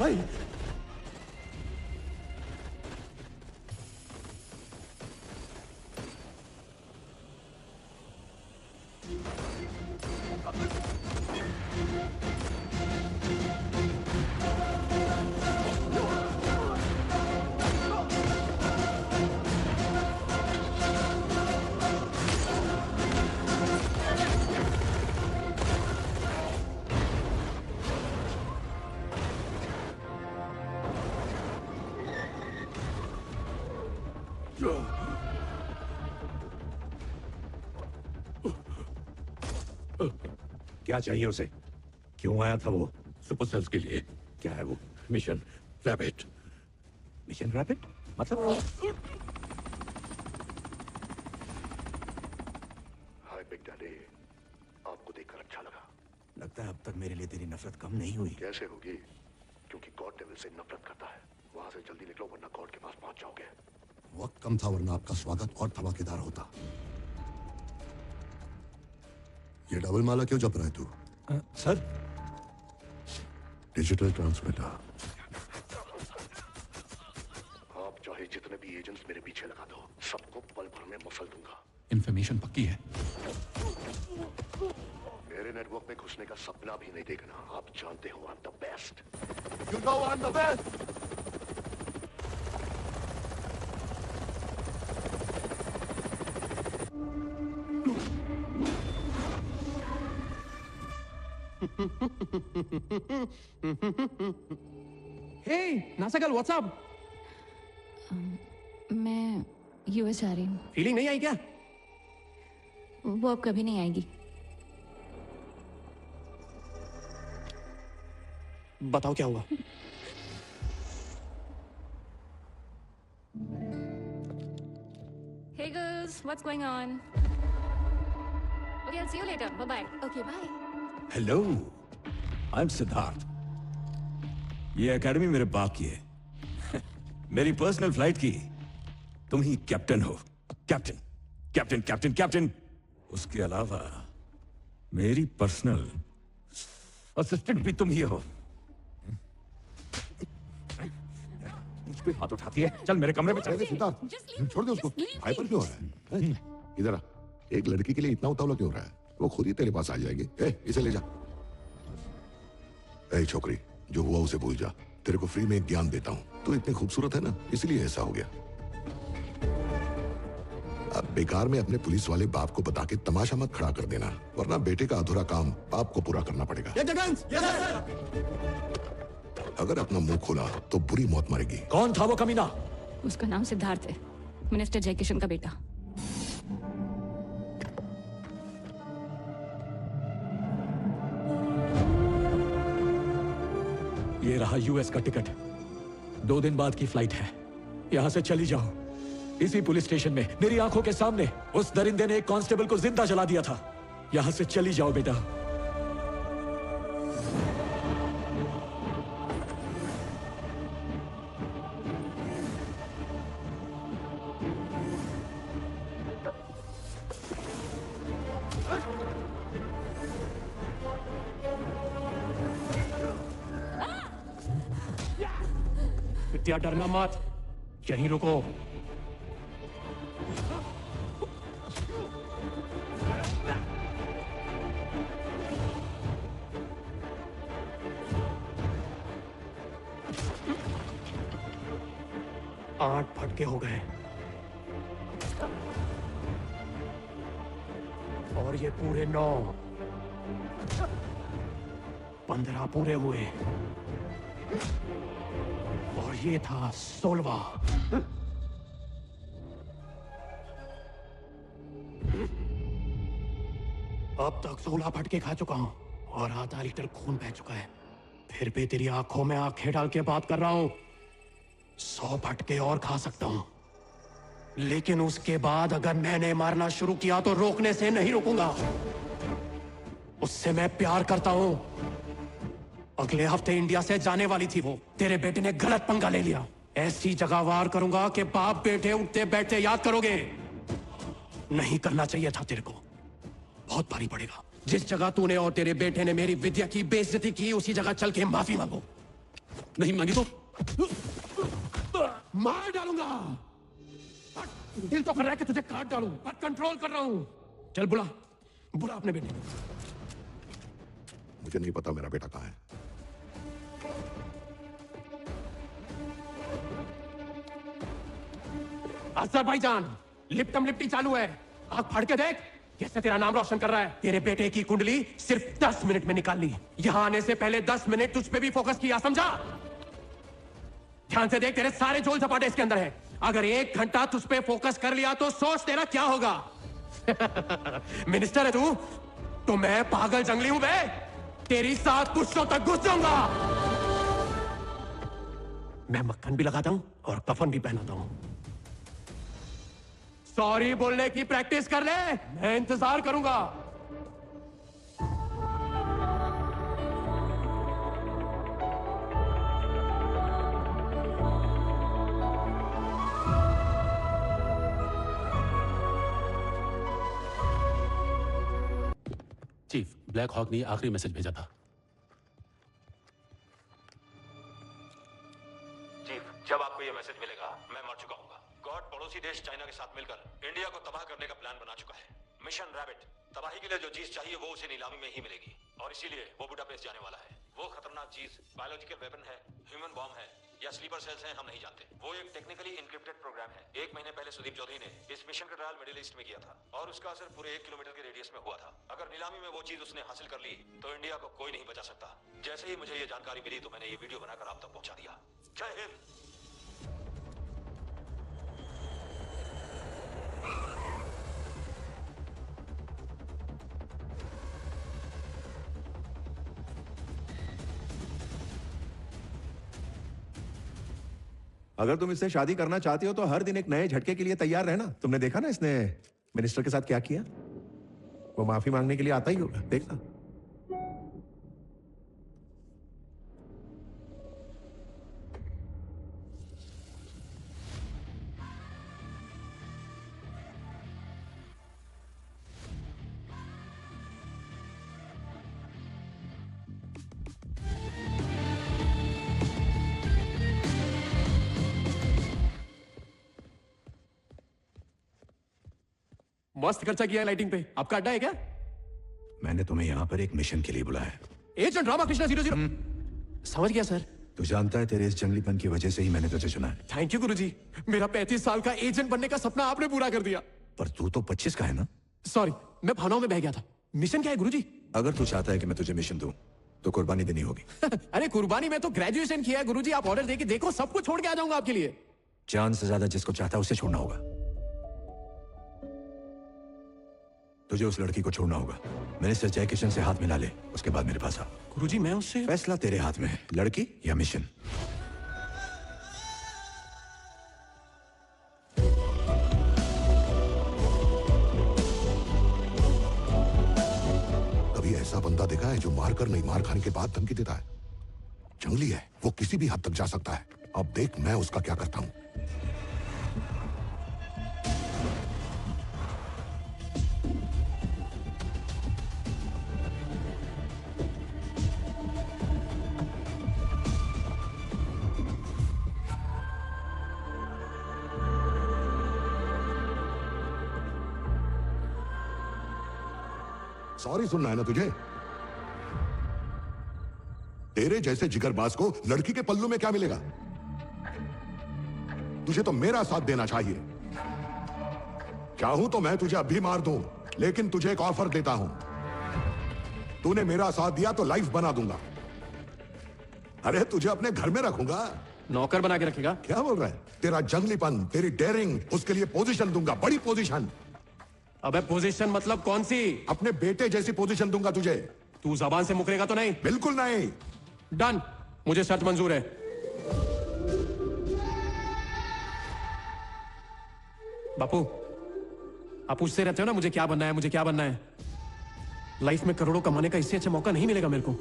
भाई क्या चाहिए उसे? क्यों आया था वो? सुपर सेल्स के लिए। क्या है वो? Mission rabbit. मिशन रैबिट मतलब? हाय बिग डैडी, आपको देखकर अच्छा लगा। लगता है अब तक मेरे लिए तेरी नफरत कम नहीं हुई। कैसे होगी? क्योंकि गॉड डेविल से नफरत करता है। वहां से जल्दी निकलो वरना गॉड के पास पहुंच जाओगे। वक्त कम था वरना आपका स्वागत और धमाकेदार होता। ये डबल माला क्यों जप रहा है तू? Sir, digital transmitter. आप चाहे जितने भी एजेंट्स मेरे पीछे लगा दो, सबको पल भर में मसल दूंगा। इंफॉर्मेशन पक्की है। मेरे नेटवर्क में घुसने का सपना भी नहीं देखना। आप जानते हो आई am the best. You know I am the best. Hey, नासागल, what's up? मैं यूएस जा रही हूँ। फीलिंग नहीं आई क्या? वो अब कभी नहीं आएगी। बताओ क्या हुआ? Hey girls, what's going on? Okay, I'll see you later. Bye bye. Okay, bye. Hello, I am Siddharth. ये एकेडमी मेरे बाप की है। मेरी पर्सनल फ्लाइट की तुम ही कैप्टन हो। Captain captain captain captain. उसके अलावा मेरी पर्सनल असिस्टेंट भी तुम ही हो। मुझ पे हाथ उठाती है। चल मेरे कमरे में चल। सिद्धार्थ, छोड़ दे उसको। हाइपर क्यों हो रहा है? इधर आ। एक लड़की के लिए इतना उतावला क्यों हो रहा है? वो खुद ही तेरे पास आ जाएगी। इसे ले जा। छोकरी, जो हुआ उसे भूल जा। तेरे को फ्री में एक ज्ञान देता हूँ। तू इतनी खूबसूरत है ना, इसलिए ऐसा हो गया। अब बेकार में अपने पुलिस वाले बाप को बता के तमाशा मत खड़ा कर देना, वरना बेटे का अधूरा काम बाप को पूरा करना पड़ेगा। अगर अपना मुंह खोला तो बुरी मौत मरेगी। कौन था वो कमीना? उसका नाम सिद्धार्थ है, मिनिस्टर जयकिशन का बेटा। ये रहा यूएस का टिकट। 2 दिन बाद की फ्लाइट है। यहां से चली जाओ। इसी पुलिस स्टेशन में मेरी आंखों के सामने उस दरिंदे ने एक कांस्टेबल को जिंदा जला दिया था। यहां से चली जाओ बेटा। विद्या, डरना मत, यहीं रुको। आठ फटके हो गए और ये पूरे 9, 15 पूरे हुए और ये था 16वां। अब तक 16 फटके खा चुका हूं और आधा लीटर खून बह चुका है। फिर भी तेरी आंखों में आंखें डाल के बात कर रहा हूं। 100 फटके और खा सकता हूं, लेकिन उसके बाद अगर मैंने मारना शुरू किया तो रोकने से नहीं रुकूंगा। उससे मैं प्यार करता हूं। अगले हफ्ते इंडिया से जाने वाली थी वो। तेरे बेटे ने गलत पंगा ले लिया। ऐसी जगह वार करूंगा कि बाप बेटे उठते बैठते याद करोगे। नहीं करना चाहिए था तेरे को, बहुत भारी पड़ेगा। जिस जगह तूने और तेरे बेटे ने मेरी विद्या की बेइज्जती की, उसी जगह चल के माफी मांगो। नहीं मांगी तो मार डालूंगा। दिल तो कर रहा है कि तुझे काट डालूं, पर कंट्रोल कर रहा हूं। चल बुला बुला अपने बेटे को। मुझे नहीं पता मेरा बेटा कहाँ है। असर भाईजान, लिप्टम लिप्टी चालू है। आंख फाड़ के देख, कैसे तेरा नाम रोशन कर रहा है। तेरे बेटे की कुंडली सिर्फ 10 मिनट में निकाल ली। यहां आने से पहले 10 मिनट तुझ पे भी फोकस किया, समझा? ध्यान से देख, तेरे सारे झोल सपाटे इसके अंदर है। अगर 1 घंटा तुझ पे फोकस कर लिया तो सोच तेरा क्या होगा। मिनिस्टर है तू तो मैं पागल जंगली हूं बे। तेरी 7 पुश्तों तक घुस जाऊंगा। मैं मक्खन भी लगाता हूं और कफन भी पहनाता हूं। सॉरी बोलने की प्रैक्टिस कर ले, मैं इंतजार करूंगा। चीफ, ब्लैक हॉक ने आखिरी मैसेज भेजा था। चीफ, जब आपको यह मैसेज मिलेगा मैं मर चुका हूंगा। गॉड पड़ोसी देश चाइना के साथ मिलकर इंडिया को तबाह करने का प्लान बना चुका है। मिशन रैबिट, तबाही के लिए जो चीज चाहिए वो उसे नीलामी में ही मिलेगी और इसीलिए वो बुडापेस्ट जाने वाला है। वो खतरनाक चीज बायोलॉजिकल वेपन है, ह्यूमन बॉम्ब है या स्लीपर सेल्स हैं, हम नहीं जानते। वो एक टेक्निकली इनक्रिप्टेड प्रोग्राम है। 1 महीने पहले सुदीप चौधरी ने इस मिशन का ट्रायल मिडिल ईस्ट में किया था और उसका असर पूरे 1 किलोमीटर के रेडियस में हुआ था। अगर नीलामी में वो चीज उसने हासिल कर ली तो इंडिया को कोई नहीं बचा सकता। जैसे ही मुझे ये जानकारी मिली तो मैंने ये वीडियो बनाकर आप तक पहुंचा दिया। जय हिंद। अगर तुम इससे शादी करना चाहती हो तो हर दिन एक नए झटके के लिए तैयार रहना। तुमने देखा ना इसने मिनिस्टर के साथ क्या किया। वो माफी मांगने के लिए आता ही होगा, देखना। मस्त खर्चा किया है लाइटिंग पे। आपका अड्डा है क्या? मैंने तुम्हें यहाँ पर एक मिशन के लिए बुलाया है। एजेंट रामाकृष्ण 00। समझ गया सर। तू जानता है तेरे इस जंगलीपन की वजह से ही मैंने तुझे चुना है। थैंक यू गुरुजी। मेरा 35 साल का एजेंट बनने का सपना आपने पूरा कर दिया। पर तू तो 25 का है ना? सॉरी, मैं भावनाओं में बह गया था। मिशन क्या है गुरुजी? अगर तू चाहता है कि मैं तुझे मिशन दूं तो कुर्बानी देनी होगी। अरे कुर्बानी में तो ग्रेजुएशन किया है गुरुजी। आप ऑर्डर देके देखो, सब कुछ छोड़ के आ जाऊंगा आपके लिए। जान से ज्यादा जिसको चाहता है उसे छोड़ना होगा। तुझे उस लड़की को छोड़ना होगा। मिनिस्टर जयकिशन से हाथ मिला ले, उसके बाद मेरे पास आ। गुरुजी मैं उससे। फैसला तेरे हाथ में है, लड़की या मिशन। कभी ऐसा बंदा देखा है जो मारकर नहीं, मार खाने के बाद धमकी देता है? जंगली है, वो किसी भी हद तक जा सकता है। अब देख मैं उसका क्या करता हूं। सॉरी सुनना है ना तुझे? तेरे जैसे जिगरबाज को लड़की के पल्लू में क्या मिलेगा? तुझे तो मेरा साथ देना चाहिए। चाहूं तो मैं तुझे अभी मार दूं, लेकिन तुझे एक ऑफर देता हूं। तूने मेरा साथ दिया तो लाइफ बना दूंगा। अरे तुझे अपने घर में रखूंगा। नौकर बना के रखेगा? क्या बोल रहा है? तेरा जंगलीपन, तेरी डेयरिंग, उसके लिए पोजीशन दूंगा, बड़ी पोजीशन। अबे पोजीशन मतलब कौन सी? अपने बेटे जैसी पोजीशन दूंगा तुझे। तू जबान से मुकरेगा तो नहीं? बिल्कुल नहीं। डन, मुझे शर्त मंजूर है। बापू, आप पूछते रहते हो ना मुझे क्या बनना है, मुझे क्या बनना है। लाइफ में करोड़ों कमाने का इससे अच्छा मौका नहीं मिलेगा मेरे को।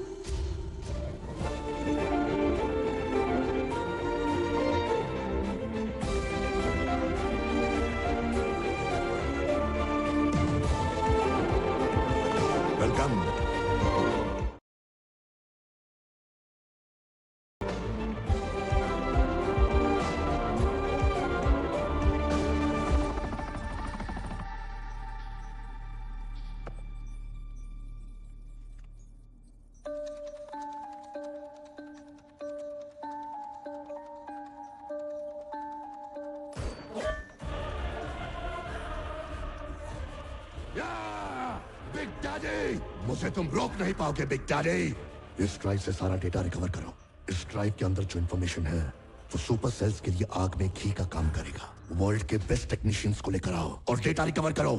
बिग डैडी, मुझे तुम रोक नहीं पाओगे बिग डैडी। इस ड्राइव से सारा डेटा रिकवर करो। इस ड्राइव के अंदर जो इंफॉर्मेशन है वो सुपर सेल्स के लिए आग में घी का काम करेगा। वर्ल्ड के बेस्ट टेक्नीशियंस को लेकर आओ और डेटा रिकवर करो।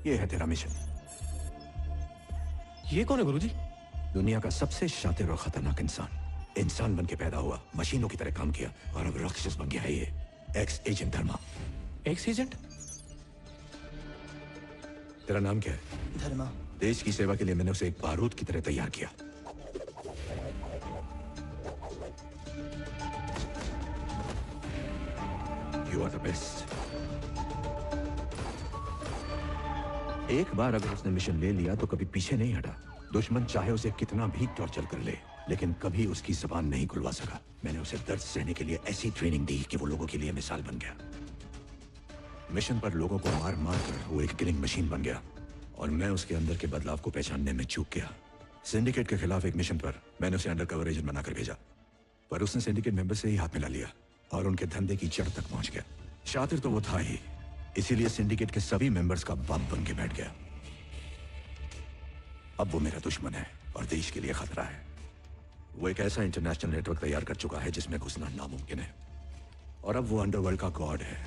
ये है तेरा मिशन। ये कौन है गुरुजी? दुनिया का सबसे शातिर और खतरनाक इंसान बन के पैदा हुआ, मशीनों की तरह काम किया और अब राक्षस बन गया है ये X agent Dharma. X agent? तेरा नाम क्या है? धर्मा। देश की सेवा के लिए मैंने उसे एक बारूद की तरह तैयार किया। You are the best. एक बार अगर उसने मिशन ले लिया तो कभी पीछे नहीं हटा। दुश्मन चाहे उसे कितना भी टॉर्चर कर ले, लेकिन कभी उसकी जुबान नहीं खुलवा सका। मैंने उसे दर्द सहने के लिए ऐसी ट्रेनिंग दी कि वो लोगों के लिए मिसाल बन गया। मिशन पर लोगों को मार मार कर वो एक किलिंग मशीन बन गया और मैं उसके अंदर के बदलाव को पहचानने में चूक गया। सिंडिकेट के खिलाफ एक मिशन पर मैंने उसे अंडर कवर एजेंट बनाकर भेजा, पर उसने सिंडिकेट मेंबर से ही हाथ मिला लिया और उनके धंधे की जड़ तक पहुंच गया। शातिर तो वो था ही, इसीलिए सिंडिकेट के सभी मेंबर्स का बाप बन के बैठ गया। अब वो मेरा दुश्मन है और देश के लिए खतरा है। वो एक ऐसा इंटरनेशनल नेटवर्क तैयार कर चुका है जिसमें घुसना नामुमकिन है और अब वो अंडरवर्ल्ड का गॉड है।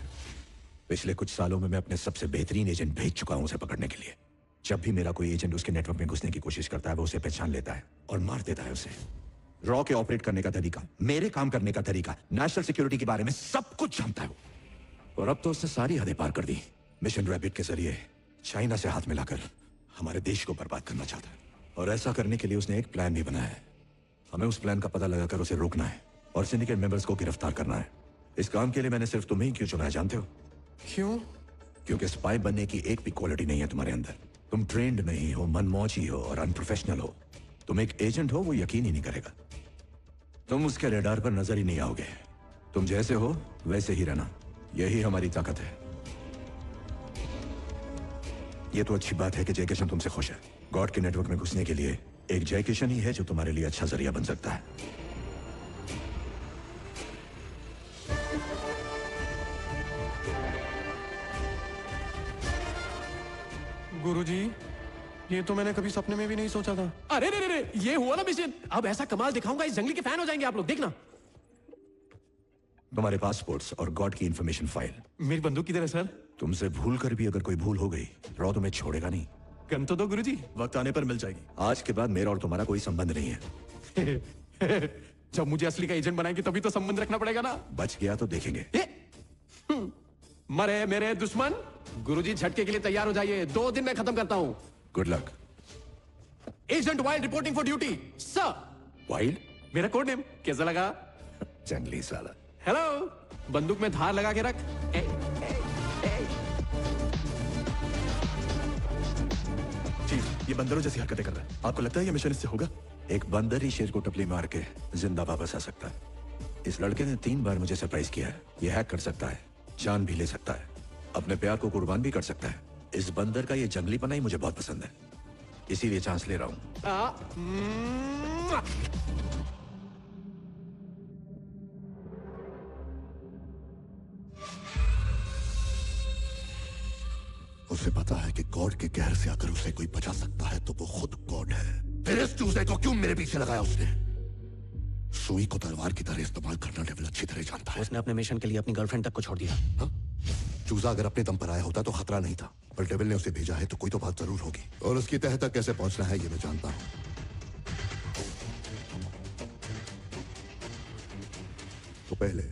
पिछले कुछ सालों में मैं अपने सबसे बेहतरीन एजेंट भेज चुका हूं उसे पकड़ने के लिए। जब भी मेरा कोई एजेंट उसके नेटवर्क में घुसने की कोशिश करता है वो उसे पहचान लेता है और मार देता है उसे। रॉ के ऑपरेट करने का तरीका, मेरे काम करने का तरीका, नेशनल सिक्योरिटी के बारे में सब कुछ जानता है वो। और अब तो उसने सारी हदें पार कर दी। मिशन रैबिट के जरिए चाइना से हाथ मिलाकर हमारे देश को बर्बाद करना चाहता है और ऐसा करने के लिए उसने एक प्लान भी बनाया है। हमें उस प्लान का पता लगाकर उसे रोकना है और सिंडिकेट मेंबर्स को गिरफ्तार करना है। इस काम के लिए मैंने सिर्फ तुम्हें ही क्यों चुना है जानते हो? क्यों? क्योंकि स्पाई बनने की एक भी क्वालिटी नहीं है तुम्हारे अंदर। तुम ट्रेंड नहीं हो, मनमौजी हो और अनप्रोफेशनल हो। तुम एक एजेंट हो वो यकीन ही नहीं करेगा। तुम उसके रेडार पर नजर ही नहीं आओगे। तुम जैसे हो वैसे ही रहना, यही हमारी ताकत है। ये तो अच्छी बात है कि जय किशन तुमसे खुश है। गॉड के नेटवर्क में घुसने के लिए एक जय किशन ही है जो तुम्हारे लिए अच्छा जरिया बन सकता है। गुरुजी, ये तो मैंने कभी सपने में भी नहीं सोचा था। अरे रे रे रे, ये हुआ ना मिशन। अब ऐसा कमाल दिखाऊंगा, इस जंगली के फैन हो जाएंगे आप लोग, देखना। तुम्हारे पासपोर्ट्स और गॉड की इंफॉर्मेशन फाइल। मेरी बंदूक किधर है सर? तुमसे भूल कर भी अगर कोई भूल हो गई, रॉ तुम्हें छोड़ेगा नहीं। गन तो दो गुरुजी। वक्त आने पर मिल जाएगी। आज के बाद मेरा और तुम्हारा कोई संबंध नहीं है। जब मुझे असली का एजेंट बनाएंगे तभी तो संबंध रखना पड़ेगा ना। बच गया तो देखेंगे। मरे मेरे दुश्मन। गुरुजी झटके के लिए तैयार हो जाइए, 2 दिन में खत्म करता हूं। Good luck. Agent wild reporting for duty sir. Wild? मेरा कोड नेम। कैसा लगा? जंगली साला। हेलो, बंदूक में धार लगा के रख। चीफ, ये बंदरों जैसी हरकतें कर रहा है। आपको लगता है ये मिशन इससे होगा? एक बंदर ही शेर को टपली मार के जिंदा वापस आ सकता है। इस लड़के ने 3 बार मुझे सरप्राइज किया है। ये हैक कर सकता है, जान भी ले सकता है, अपने प्यार को कुर्बान भी कर सकता है। इस बंदर का ये जंगलीपना ही मुझे बहुत पसंद है, इसीलिए चांस ले रहा हूं। उसे पता है कि गॉड के कहर से अगर उसे कोई बचा सकता है तो वो खुद गॉड है। फिर इस चूजे को क्यों मेरे पीछे लगाया उसने? सुई को तलवार की तरह इस्तेमाल करना डेविल अच्छी तरह जानता है। उसने अपने मिशन के लिए अपनी गर्लफ्रेंड तक को छोड़ दिया। चूजा अगर अपने दम पर आया होता तो खतरा नहीं था, पर डेविल ने उसे भेजा है तो कोई तो बात जरूर होगी और उसकी तह तक कैसे पहुंचना है ये मैं जानता हूं। तो पहले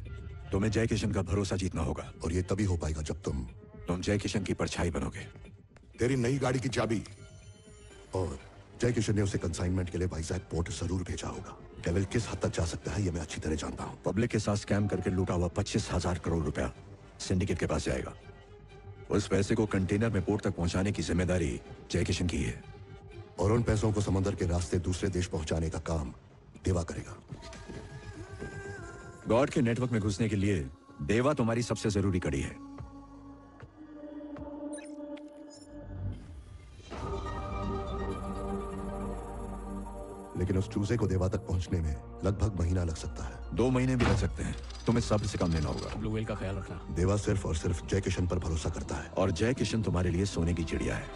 तुम्हें जय किशन का भरोसा जीतना होगा और ये तभी हो पाएगा जब तुम जय किशन की परछाई बनोगे। तेरी नई गाड़ी की चाबी। और जय किशन ने उसे कंसाइनमेंट के लिए वाइजैक पोर्ट जरूर भेजा होगा। डेविल किस हद तक जा सकता है ये मैं अच्छी तरह जानता हूं। पब्लिक के साथ स्कैम करके लूटा हुआ 25,000 करोड़ रुपया सिंडिकेट के पास जाएगा। उस पैसे को कंटेनर में पोर्ट तक पहुंचाने की जिम्मेदारी जय किशन की है और उन पैसों को समंदर के रास्ते दूसरे देश पहुंचाने का काम देवा करेगा। गॉड के नेटवर्क में घुसने के लिए देवा तुम्हारी सबसे जरूरी कड़ी है। लेकिन उस चूजे को देवा तक पहुंचने में लगभग महीना लग सकता है। 2 महीने भी लग सकते हैं। तुम्हें सब्र से काम लेना होगा। ब्लू व्हेल का ख्याल रखना। देवा सिर्फ और सिर्फ जय किशन पर भरोसा करता है। और जय किशन तुम्हारे लिए सोने की चिड़िया है।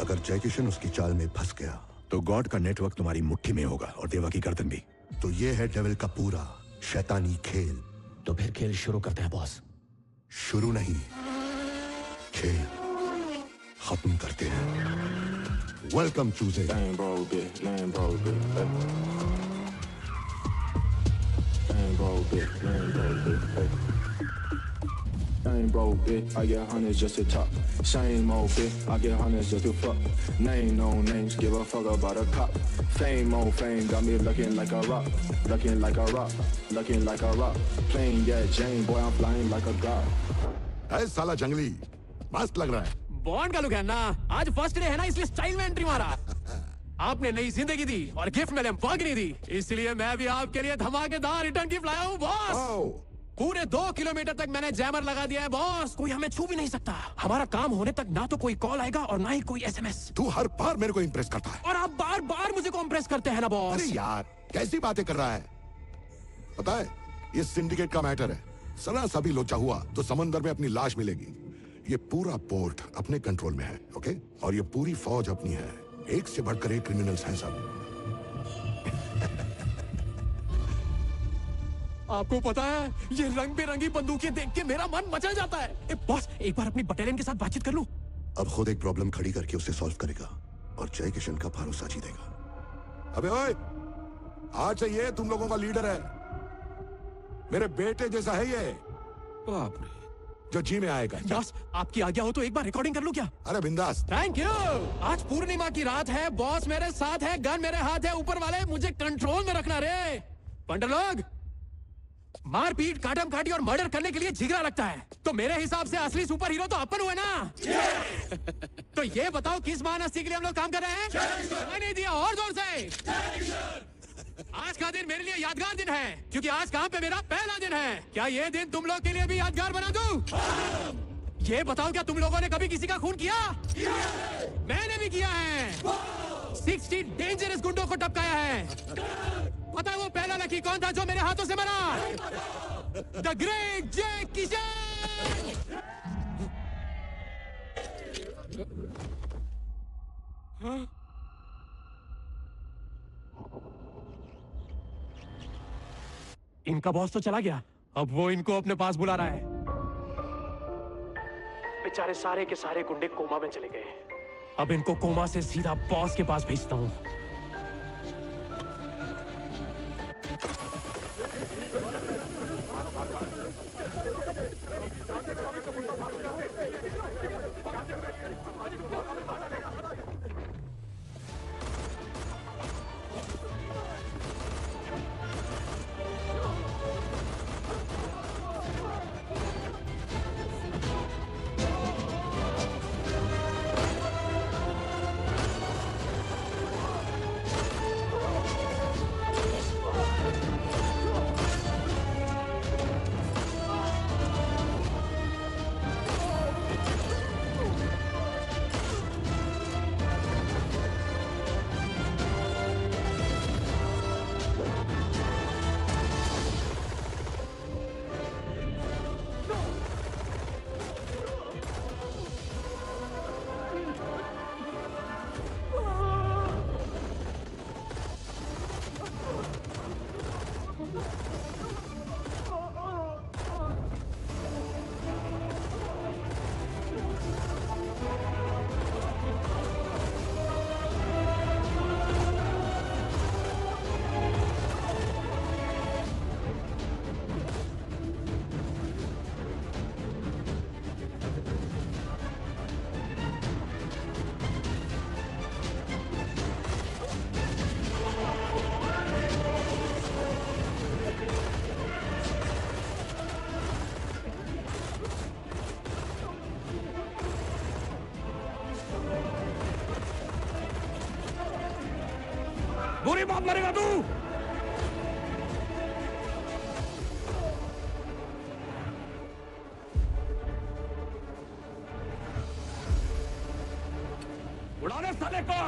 अगर जय किशन उसकी चाल में फंस गया तो गॉड का नेटवर्क तुम्हारी मुट्ठी में होगा और देवा की गर्दन भी। तो ये है डेविल का पूरा शैतानी खेल। तो फिर खेल शुरू करते हैं बॉस। शुरू नहीं, खेल खत्म करते हैं। वेलकम चूजे। Same broke bitch, I get hundreds just to talk. Same old bitch, I get hundreds just to fuck. Name no names, give a fuck about a cop. Fame on fame, got me looking like a rock. Looking like a rock, looking like a rock. Playing yeah, Jane, boy, I'm flying like a god. ऐ साला जंगली, मस्त लग रहा है। Bond का look है ना, आज फर्स्ट डे है ना, इसलिए स्टाइल में एंट्री मारा। आपने नई जिंदगी दी और गिफ्ट में लेम्बोर्गिनी नहीं दी, इसलिए मैं भी आपके लिए धमाकेदार रिटर्न गिफ्ट लाया हूँ बॉस। पूरे 2 किलोमीटर तक मैंने जैमर लगा दिया है बॉस, कोई हमें छू भी नहीं सकता। हमारा काम होने तक ना तो कोई कॉल आएगा और ना ही कोई SMS। तू हर बार मेरे को इंप्रेस करता है। और आप बार बार मुझे को इंप्रेस करते हैं ना बॉस। अरे यार, कैसी बातें कर रहा है? पता है, ये सिंडिकेट का मैटर है। सरा सा भी लोचा हुआ तो समंदर में अपनी लाश मिलेगी। ये पूरा पोर्ट अपने कंट्रोल में है, ओके? और ये पूरी फौज अपनी है। एक से बढ़कर एक क्रिमिनल्स हैं सब। आपको पता है, ये रंग बिरंगी बंदूकें देख के मेरा मन मचल जाता है। बॉस, एक बार अपनी बटालियन के साथ बातचीत कर लूं? अब खुद एक प्रॉब्लम खड़ी करके उसे सॉल्व करेगा और जय किशन का भरोसा जीतेगा। अबे ओए, आज से ये तुम लोगों का लीडर है। मेरे बेटे जैसा है ये। बाप रे, जो जी में आएगा। बॉस, आपकी आज्ञा हो तो एक बार रिकॉर्डिंग कर लूं क्या? अरे बिंदास। Thank you. आज पूर्णिमा की रात है, बॉस मेरे साथ है, गन मेरे हाथ है, ऊपर वाले मुझे कंट्रोल में रखना रे। पंडर लोग, मारपीट, काटम काटी और मर्डर करने के लिए जिगरा लगता है, तो मेरे हिसाब से असली सुपर हीरो तो अपन हुए ना। तो ये बताओ, किस महानस्ती के लिए हम लोग काम कर रहे हैं? नहीं दिया और जोर से। आज का दिन मेरे लिए यादगार दिन है, क्योंकि आज काम पे मेरा पहला दिन है। क्या ये दिन तुम लोग के लिए भी यादगार बना दूं? ये बताओ, क्या तुम लोगों ने कभी किसी का खून किया? मैंने भी किया है। 60 डेंजरस गुंडों को टपकाया है। पता है वो पहला लकी कौन था जो मेरे हाथों से मरा? द ग्रेट जय किशन। इनका बॉस तो चला गया, अब वो इनको अपने पास बुला रहा है। बेचारे सारे के सारे गुंडे कोमा में चले गए। अब इनको कोमा से सीधा बॉस के पास भेजता हूँ। बुरी बात मरेगा तू। उड़ाने साले को।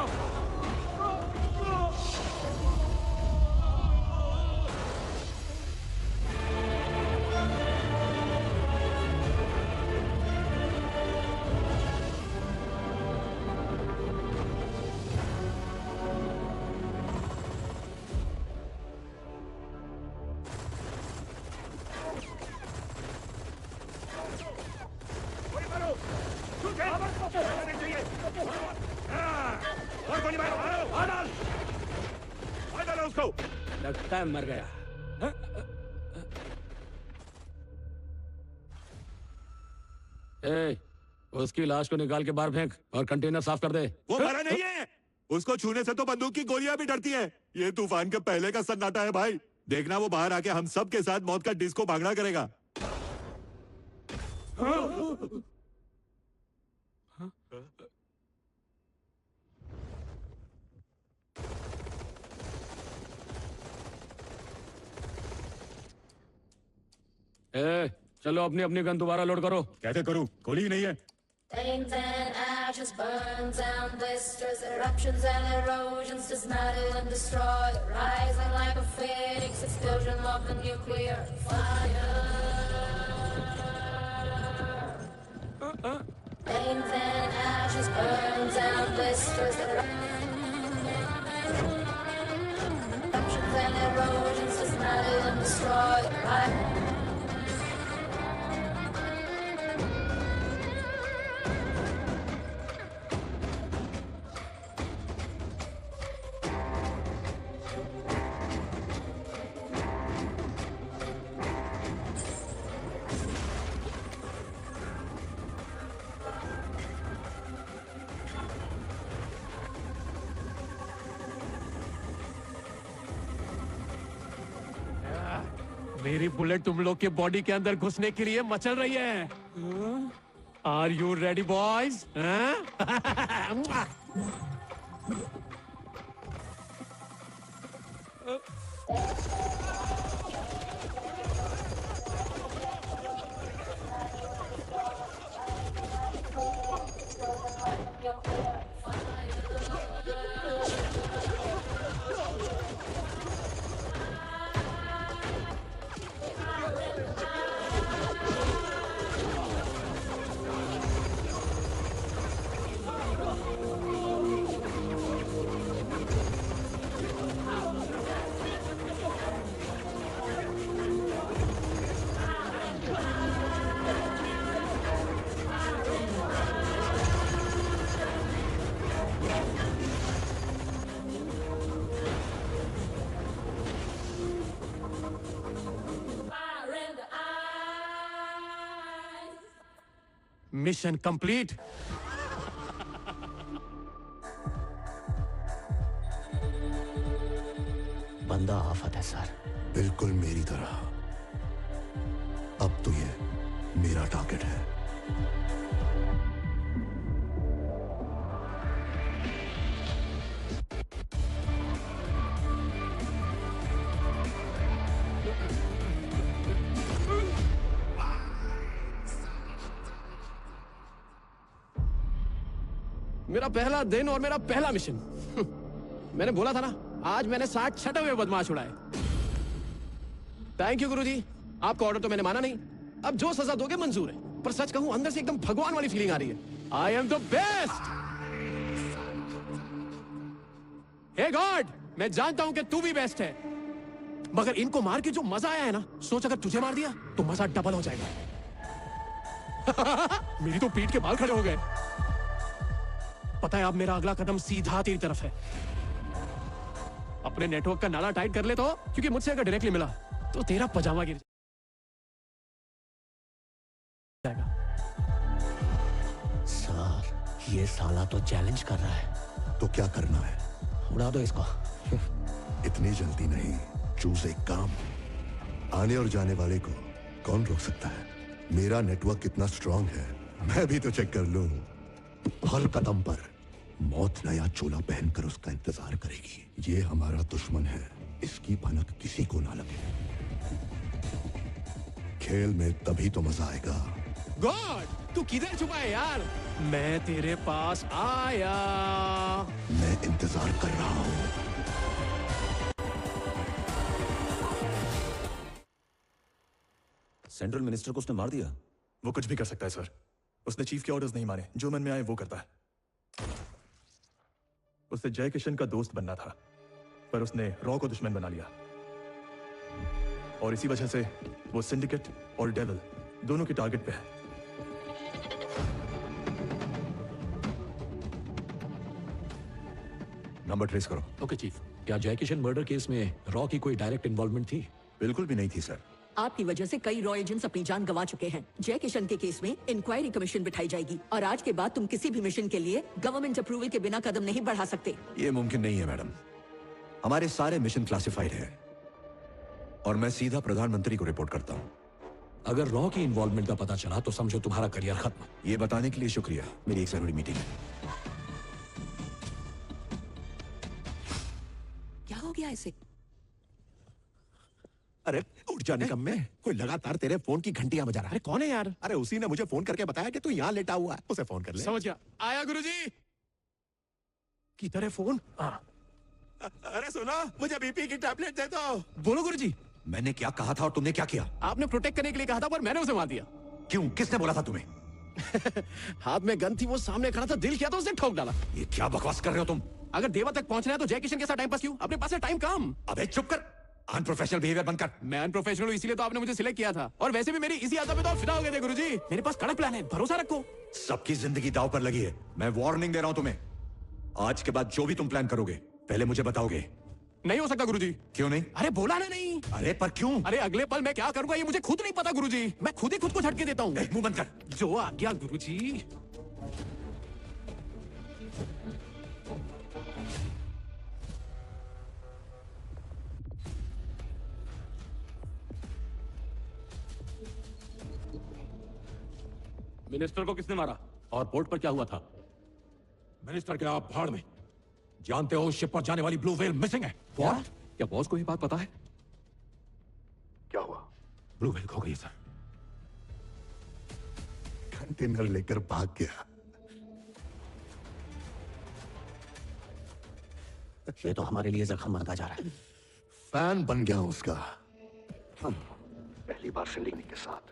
और गोली मारो, मारो, डाल, डालो उसको। लगता है मर गया। ए, उसकी लाश को निकाल के बाहर फेंक और कंटेनर साफ कर दे। वो मरा नहीं है। उसको छूने से तो बंदूक की गोलियां भी डरती हैं। ये तूफान के पहले का सन्नाटा है भाई। देखना वो बाहर आके हम सब के साथ मौत का डिस्को भांगड़ा करेगा। ए, चलो अपनी अपनी गन दोबारा लोड करो। कैसे करूं? गोली ही नहीं है। Flames and ashes burn down blisters, eruptions and erosions dismantle and destroy, rising like a phoenix, explosion of the nuclear fire. Flames and ashes burn down blisters, eruptions and erosions dismantle and destroy, rising. मेरी bullet तुम लोग के body के अंदर घुसने के लिए मचल रही है। Are you ready boys? Mission complete. बंदा आफत है सर। बिल्कुल मेरी तरह। अब तो ये मेरा टारगेट है। मेरा पहला दिन और मेरा पहला मिशन। मैंने बोला था ना, आज मैंने 60 छठे हुए बदमाश उड़ाए। थैंक यू गुरुजी। आपका ऑर्डर तो मैंने माना नहीं, अब जो सजा दोगे मंजूर है। पर सच कहूं, अंदर से एकदम भगवान वाली फीलिंग आ रही है। I am the best. Hey God, मैं जानता हूं कि तू भी बेस्ट है, मगर इनको मार के जो मजा आया है ना, सोच अगर तुझे मार दिया तो मजा डबल हो जाएगा। मेरी तो पीठ के बाल खड़े हो गए। पता है, अब मेरा अगला कदम सीधा तेरी तरफ है। अपने नेटवर्क का नाला टाइट कर ले तो, क्योंकि मुझसे अगर डायरेक्टली मिला तो तेरा पजामा गिर जाएगा। सर, ये साला तो चैलेंज कर रहा है। तो क्या करना है? उड़ा दो इसको। इतनी जल्दी नहीं। चूज एक काम। आने और जाने वाले को कौन रोक सकता है? मेरा नेटवर्क कितना स्ट्रांग है मैं भी तो चेक कर लूं। हर कदम पर मौत नया चोला पहनकर उसका इंतजार करेगी। ये हमारा दुश्मन है, इसकी भनक किसी को ना लगे। खेल में तभी तो मजा आएगा। गॉड, तू किधर छुपा है यार? मैं तेरे पास आया। मैं इंतजार कर रहा हूं। सेंट्रल मिनिस्टर को उसने मार दिया। वो कुछ भी कर सकता है सर। उसने चीफ के ऑर्डर्स नहीं माने, जो मन में आए वो करता है। उसे जय किशन का दोस्त बनना था, पर उसने रॉ को दुश्मन बना लिया, और इसी वजह से वो सिंडिकेट और डेविल दोनों के टारगेट पे है। नंबर ट्रेस करो। Okay chief. क्या जय किशन मर्डर केस में रॉ की कोई डायरेक्ट इन्वॉल्वमेंट थी? बिल्कुल भी नहीं थी सर। आपकी वजह से कई रॉ एजेंट्स अपनी जान गंवा चुके हैं। जय किशन के केस में इंक्वायरी कमीशन बिठाई जाएगी और आज के बाद तुम किसी भी मिशन के लिए गवर्नमेंट अप्रूवल के बिना कदम नहीं बढ़ा सकते। ये मुमकिन नहीं है मैडम। हमारे सारे मिशन क्लासिफाइड है और मैं सीधा प्रधानमंत्री को रिपोर्ट करता हूँ। अगर रॉ की इन्वॉल्वमेंट का पता चला तो समझो तुम्हारा करियर खत्म। ये बताने के लिए शुक्रिया। मेरी एक जरूरी मीटिंग है। क्या हो गया इसे? अरे उठ जा निकम में, कोई लगातार तेरे फोन की घंटियां बजा रहा है। कौन है यार? अरे उसी ने मुझे फोन करके बताया कि तू यहाँ लेटा हुआ है, उसे फोन कर ले। समझ गया। आया गुरुजी। किधर है फोन? अरे सुनो, मुझे बीपी की टैबलेट दे दो। बोलो गुरुजी। मैंने क्या कहा था और तुमने क्या किया? आपने प्रोटेक्ट करने के लिए कहा था पर मैंने उसे मार दिया। क्यों? किसने बोला था तुम्हें? हाथ में गन थी, वो सामने खड़ा था, दिल किया तो उसने ठोक डाला। ये क्या बकवास कर रहे हो तुम? अगर देवा तक पहुंचना है तो जय किशन के साथ टाइम पास क्यों? अपने पास है टाइम कम। अबे चुप कर, अनप्रोफेशनल बिहेवियर बंद कर। मैं अनप्रोफेशनल हूँ इसीलिए तो आपने मुझे सिलेक्ट किया था, और वैसे भी मेरी इसी आदत पे तो आप फिदा हो गए थे गुरुजी। मेरे पास कड़क प्लान है, भरोसा रखो। सबकी जिंदगी दांव पर लगी है। मैं वार्निंग दे रहा हूं तुम्हें। आज के बाद जो भी तुम प्लान करोगे पहले मुझे बताओगे। नहीं हो सकता गुरुजी। क्यों नहीं? अरे बोला ना नहीं। अरे पर क्यों? अरे अगले पल मैं क्या करूंगा ये मुझे खुद नहीं पता गुरुजी। मैं खुद ही खुद को झटके देता हूँ। मुंह बंद कर। जो आ गया गुरुजी। मिनिस्टर को किसने मारा और पोर्ट पर क्या हुआ था? मिनिस्टर के आप भाड़ में। जानते हो उस शिप पर जाने वाली ब्लू व्हेल मिसिंग है। What? क्या बॉस को ये बात पता है? क्या हुआ? ब्लू व्हेल खो गई सर। कंटेनर लेकर भाग गया। ये तो हमारे लिए जख्म बनता जा रहा है। फैन बन गया उसका। पहली बार से लिखने के साथ।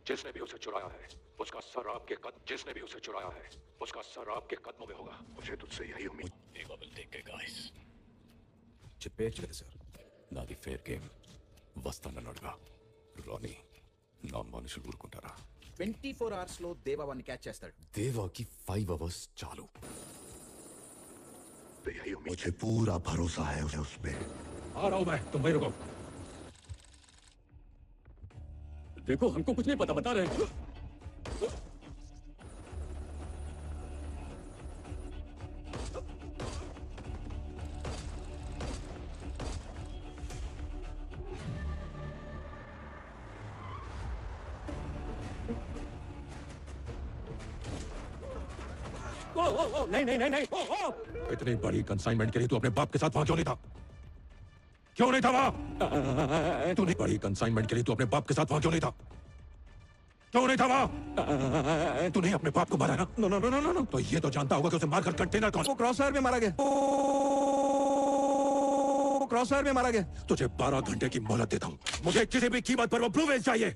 जिसने भी उसे चुराया है उसका सर आपके कदम जिसने भी उसे चुराया है उसका सर आपके कदमों में होगा। मुझे तुझसे यही उम्मीद। చెప్పేది సార్, నాది ఫేర్ గేమ్. వస్తానన్నాడుగా రాని. నా మనుషులు ఊరుకుంటారా? 24 hours లో దేవా వాన్ని క్యాచ్ చేస్తాడు. దేవాకి 5 hours చాలు. मुझे पूरा भरोसा है उसमें। आ रहा हूं मैं, तुम वहीं रुको। देखो हमको कुछ नहीं पता, बता रहे हैं। नहीं नहीं नहीं नहीं। इतनी बड़ी कंसाइनमेंट के लिए तू अपने बाप के साथ वहां क्यों नहीं था? क्यों नहीं था वहां? तूने बड़ी कंसाइनमेंट के लिए तू अपने बाप के साथ वहां क्यों नहीं था? क्यों नहीं था वहां? तूने अपने बाप को मारा ना? No no no no no. तो ये तो जानता होगा कि उसे मारकर कंटेनर कौन? वो क्रॉसफायर में मारा गया। क्रॉसफायर में मारा गया। तुझे 12 घंटे की मोहलत देता हूं। मुझे किसी भी कीमत पर वो ब्लू व्हेल चाहिए।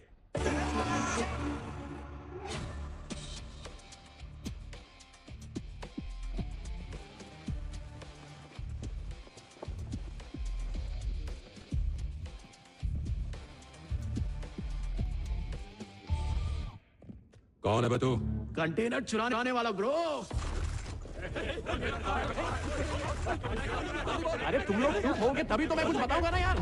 कौन है बे तू? कंटेनर चुराने वाला ब्रो। अरे तुम लोग चुप होगे तभी तो मैं कुछ बताऊंगा ना यार।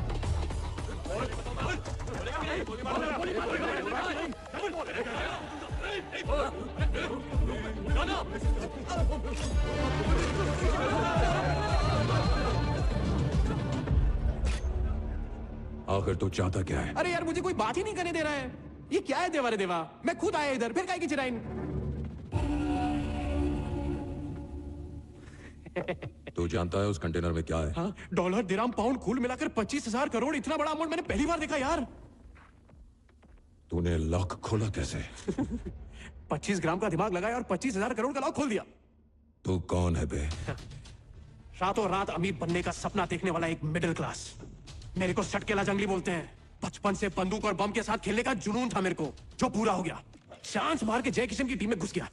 आखिर तू चाहता क्या है? अरे यार मुझे कोई बात ही नहीं करने दे रहा है। ये क्या है देवा रे देवा? मैं खुद आया इधर, फिर काहे की चिराइन? तू जानता है उस कंटेनर में क्या है? हाँ, डॉलर, दिरहम, पाउंड कुल मिलाकर 25,000 करोड़। इतना बड़ा अमाउंट मैंने पहली बार देखा यार। तूने लॉक खोला कैसे? 25 ग्राम का दिमाग लगाया और 25,000 करोड़ का लॉक खोल दिया। तू कौन है बे? रातों रात अमीर बनने का सपना देखने वाला एक मिडिल क्लास। मेरे को सटकेला जंगली बोलते हैं। बचपन से बंदूक और बम के साथ खेलने का जुनून था मेरे को, जो पूरा हो गया। चांस मार के जय किशन की टीम में घुस गया,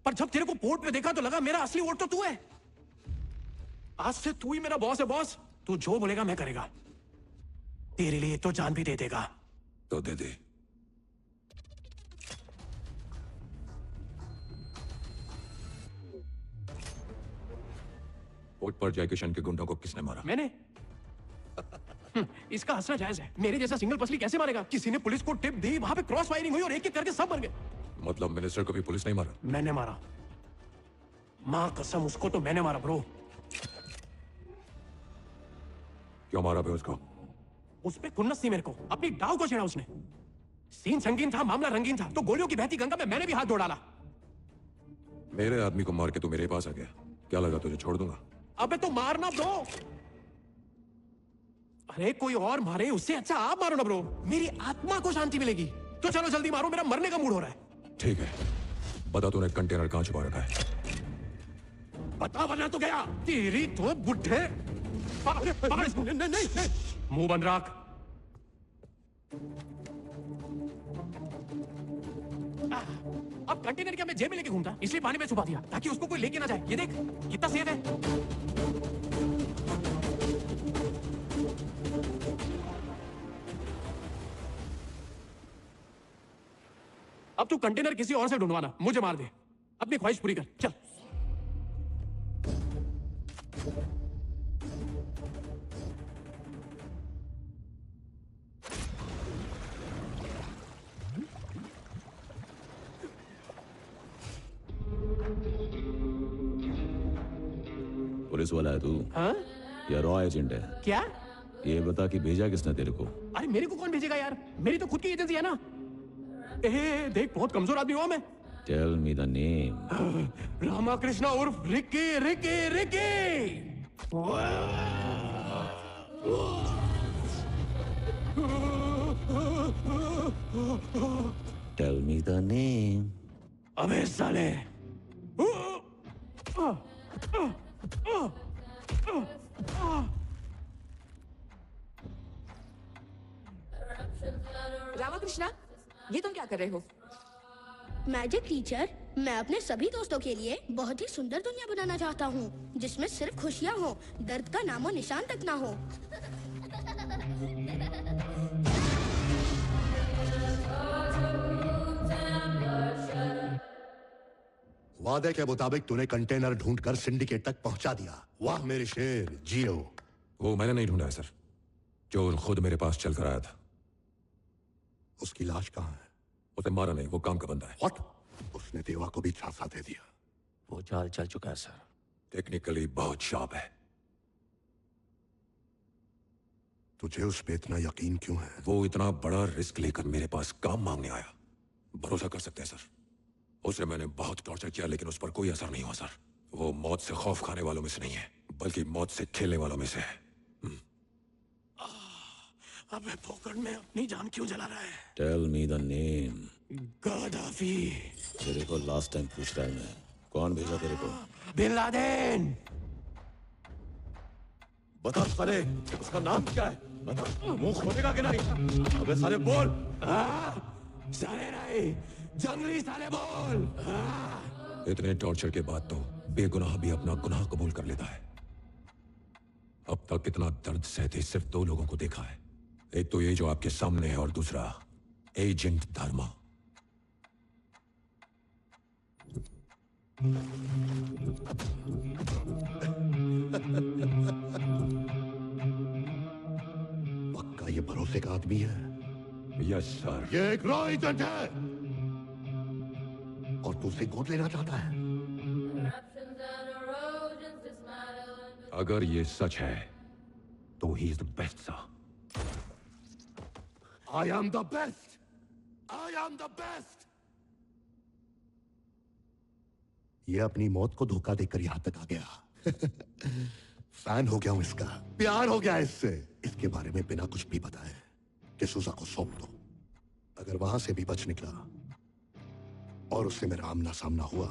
पर जब तेरे को पोर्ट पे देखा तो लगा मेरा असली वोट तो तू है। आज से तू ही मेरा बॉस है बॉस। तू जो बोलेगा मैं करेगा। तेरे लिए तो जान भी दे देगा। तो दे दे। कोर्ट पर जय किशन के गुंडों को किसने मारा? मैंने। इसका हंसना जायज है। मेरे जैसा सिंगल पसली कैसे मारेगा? किसी ने पुलिस को टिप दी, वहां पे क्रॉस फायरिंग हुई और एक एक करके सब मर गए। मतलब मिनिस्टर को भी पुलिस नहीं मारा? मैंने मारा। मां कसम, उसको तो मैंने मारा ब्रो। क्यों मारा बे उसको? उस पे खुन्नस थी मेरे को, अपनी डाव को छेड़ा उसने। सीन संगीन था, मामला रंगीन था, तो गोलियों की बहती गंगा में मैंने भी हाथ धो डाला। मेरे आदमी को मार के तू मेरे पास आ गया, क्या लगा तुझे छोड़ दूंगा? अबे तो मारना ब्रो। अरे कोई और मारे उससे अच्छा आप मारो ना ब्रो, मेरी आत्मा को शांति मिलेगी। तो चलो जल्दी मारो, मेरा मरने का मूड हो रहा है। ठीक है, बता तूने कंटेनर कहां छुपा रखा है? बता वरना तो गया। तेरी तो बुढ़े। नहीं, मुंह बंद रख। अब कंटेनर क्या मैं जेब में लेके घूमता, इसलिए पानी में छुपा दिया ताकि उसको कोई लेके ना जाए। ये देख कितना सेफ है। अब तू कंटेनर किसी और से ढूंढवाना, मुझे मार दे। अपनी ख्वाहिश पूरी कर, चल। पुलिस वाला है तू? हाँ? या रॉ एजेंट है? क्या? ये बता कि भेजा किसने तेरे को? अरे मेरे को कौन भेजेगा यार, मेरी तो खुद की एजेंसी है ना। देख बहुत कमजोर आदमी हुआ मैं। Tell me the name. Ramakrishna उर्फ Ricky Ricky Ricky. Tell me the name. अबे साले। रामाकृष्णा, ये तुम क्या कर रहे हो? मैजिक टीचर, मैं अपने सभी दोस्तों के लिए बहुत ही सुंदर दुनिया बनाना चाहता हूँ, जिसमें सिर्फ खुशियाँ हो, दर्द का नामो निशान तक ना हो। वादे के मुताबिक तूने कंटेनर ढूंढकर सिंडिकेट तक पहुंचा दिया। वाह मेरे शेर, जियो। वो मैंने नहीं ढूंढा है सर, चोर खुद मेरे पास चल कर आया था। उसकी लाश कहाँ है? उसे मारा नहीं, वो काम का बंदा है। What? उसने देवा को भी झांसा दे दिया। वो चाल चल चुका है सर। टेक्निकली बहुत शार्प है। तुझे उस पे इतना यकीन क्यों है? वो इतना बड़ा रिस्क लेकर मेरे पास काम मांगने आया। भरोसा कर सकते हैं सर, उसे मैंने बहुत टॉर्चर किया लेकिन उस पर कोई असर नहीं हुआ सर। वो मौत से खौफ खाने वालों में से नहीं है, बल्कि मौत से खेलने वालों में से है। अबे पोकट में अपनी जान क्यों जला रहा है? Tell me the name. Gaddafi. तेरे को लास्ट टाइम पूछ रहा है मैं, कौन भेजा तेरे को? Bin Laden. बता साले, उसका नाम क्या है? बता, मुंह खोलेगा कि नहीं? अबे साले बोल। साले नहीं, जंगली साले बोल। इतने टॉर्चर के बाद तो बेगुनाह भी अपना गुनाह कबूल कर लेता है। अब तक इतना दर्द सहते सिर्फ दो लोगों को देखा है, एक तो ये जो आपके सामने है और दूसरा एजेंट धर्मा। पक्का ये भरोसे का आदमी है? Yes sir. ये एक रॉ एजेंट है और तू उसे गोद लेना चाहता है। अगर ये सच है तो he is the best sir. I am the best. I am the best. ये अपनी मौत को धोखा देकर यहां तक आ गया। फैन हो गया हूं इसका, प्यार हो गया इससे। इसके बारे में बिना कुछ भी बताए डिसूजा को सौंप दो। अगर वहां से भी बच निकला और उससे मेरा आमना सामना हुआ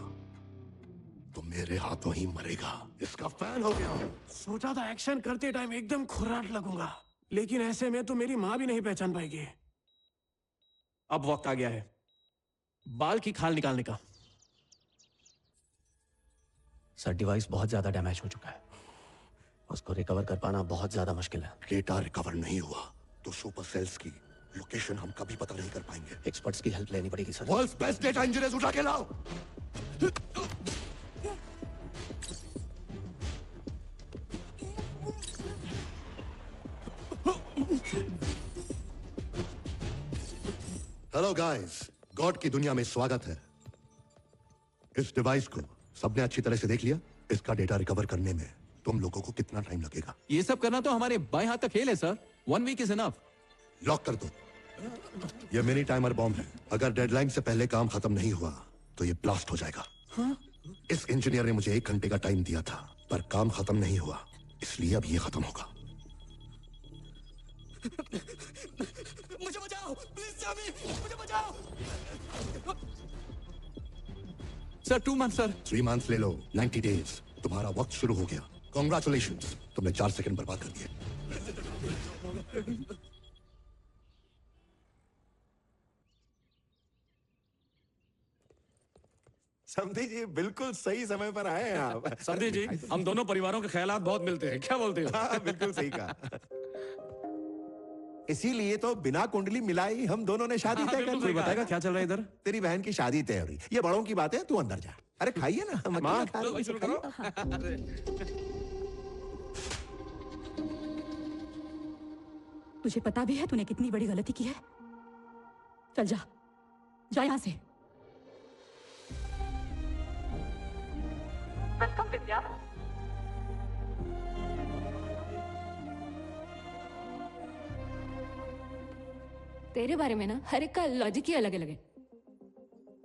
तो मेरे हाथों ही मरेगा। इसका फैन हो गया हूं। सोचा था एक्शन करते टाइम एकदम खुर्राट लगूंगा, लेकिन ऐसे में तो मेरी मां भी नहीं पहचान पाएगी। अब वक्त आ गया है बाल की खाल निकालने का। सर, डिवाइस बहुत ज्यादा डैमेज हो चुका है, उसको रिकवर कर पाना बहुत ज्यादा मुश्किल है। डेटा रिकवर नहीं हुआ तो सुपर सेल्स की लोकेशन हम कभी पता नहीं कर पाएंगे। एक्सपर्ट्स की हेल्प लेनी पड़ेगी sir. World's best data engineers उठा के लाओ। हेलो गाइस, गॉड की दुनिया में स्वागत है। इस डिवाइस को सबने अच्छी तरह से देख लिया। इसका डेटा रिकवर करने में तुम लोगों को कितना टाइम लगेगा? ये सब करना तो हमारे बाएं हाथ का खेल है sir. 1 week is enough. Lock कर दो। ये मिनी टाइमर बॉम्ब है। अगर डेडलाइन से पहले काम खत्म नहीं हुआ तो ये ब्लास्ट हो जाएगा। हाँ? इस इंजीनियर ने मुझे 1 घंटे का टाइम दिया था, पर काम खत्म नहीं हुआ, इसलिए अब ये खत्म होगा। मुझे बचाओ प्लीज सभी, मुझे बचाओ सर। 2 month sir. 3 मंथ्स ले लो। 90 डेज। तुम्हारा वक्त शुरू हो गया। कॉन्ग्रेचुलेशंस, तुमने 4 सेकंड बर्बाद कर दिए। समधी जी बिल्कुल सही समय पर आए हैं आप। समधी जी, हम दोनों परिवारों के ख्यालात बहुत मिलते हैं, क्या बोलते हो? हाँ, बिल्कुल सही कहा। इसीलिए तो बिना कुंडली मिलाए ही हम दोनों ने शादी तय कर ली। बताएगा क्या चल रहा है इधर? तेरी बहन की शादी तय हो रही। ये बड़ों की बात है, तू अंदर जा। अरे खाइए ना, हम माँ, अकेले खा रहे हैं, शुरू खाइए। तुझे पता भी है तूने कितनी बड़ी गलती की है? चल जा, जा यहां से। वेलकम विद्या। तेरे बारे में ना हर एक का लॉजिक ही अलग अलग है।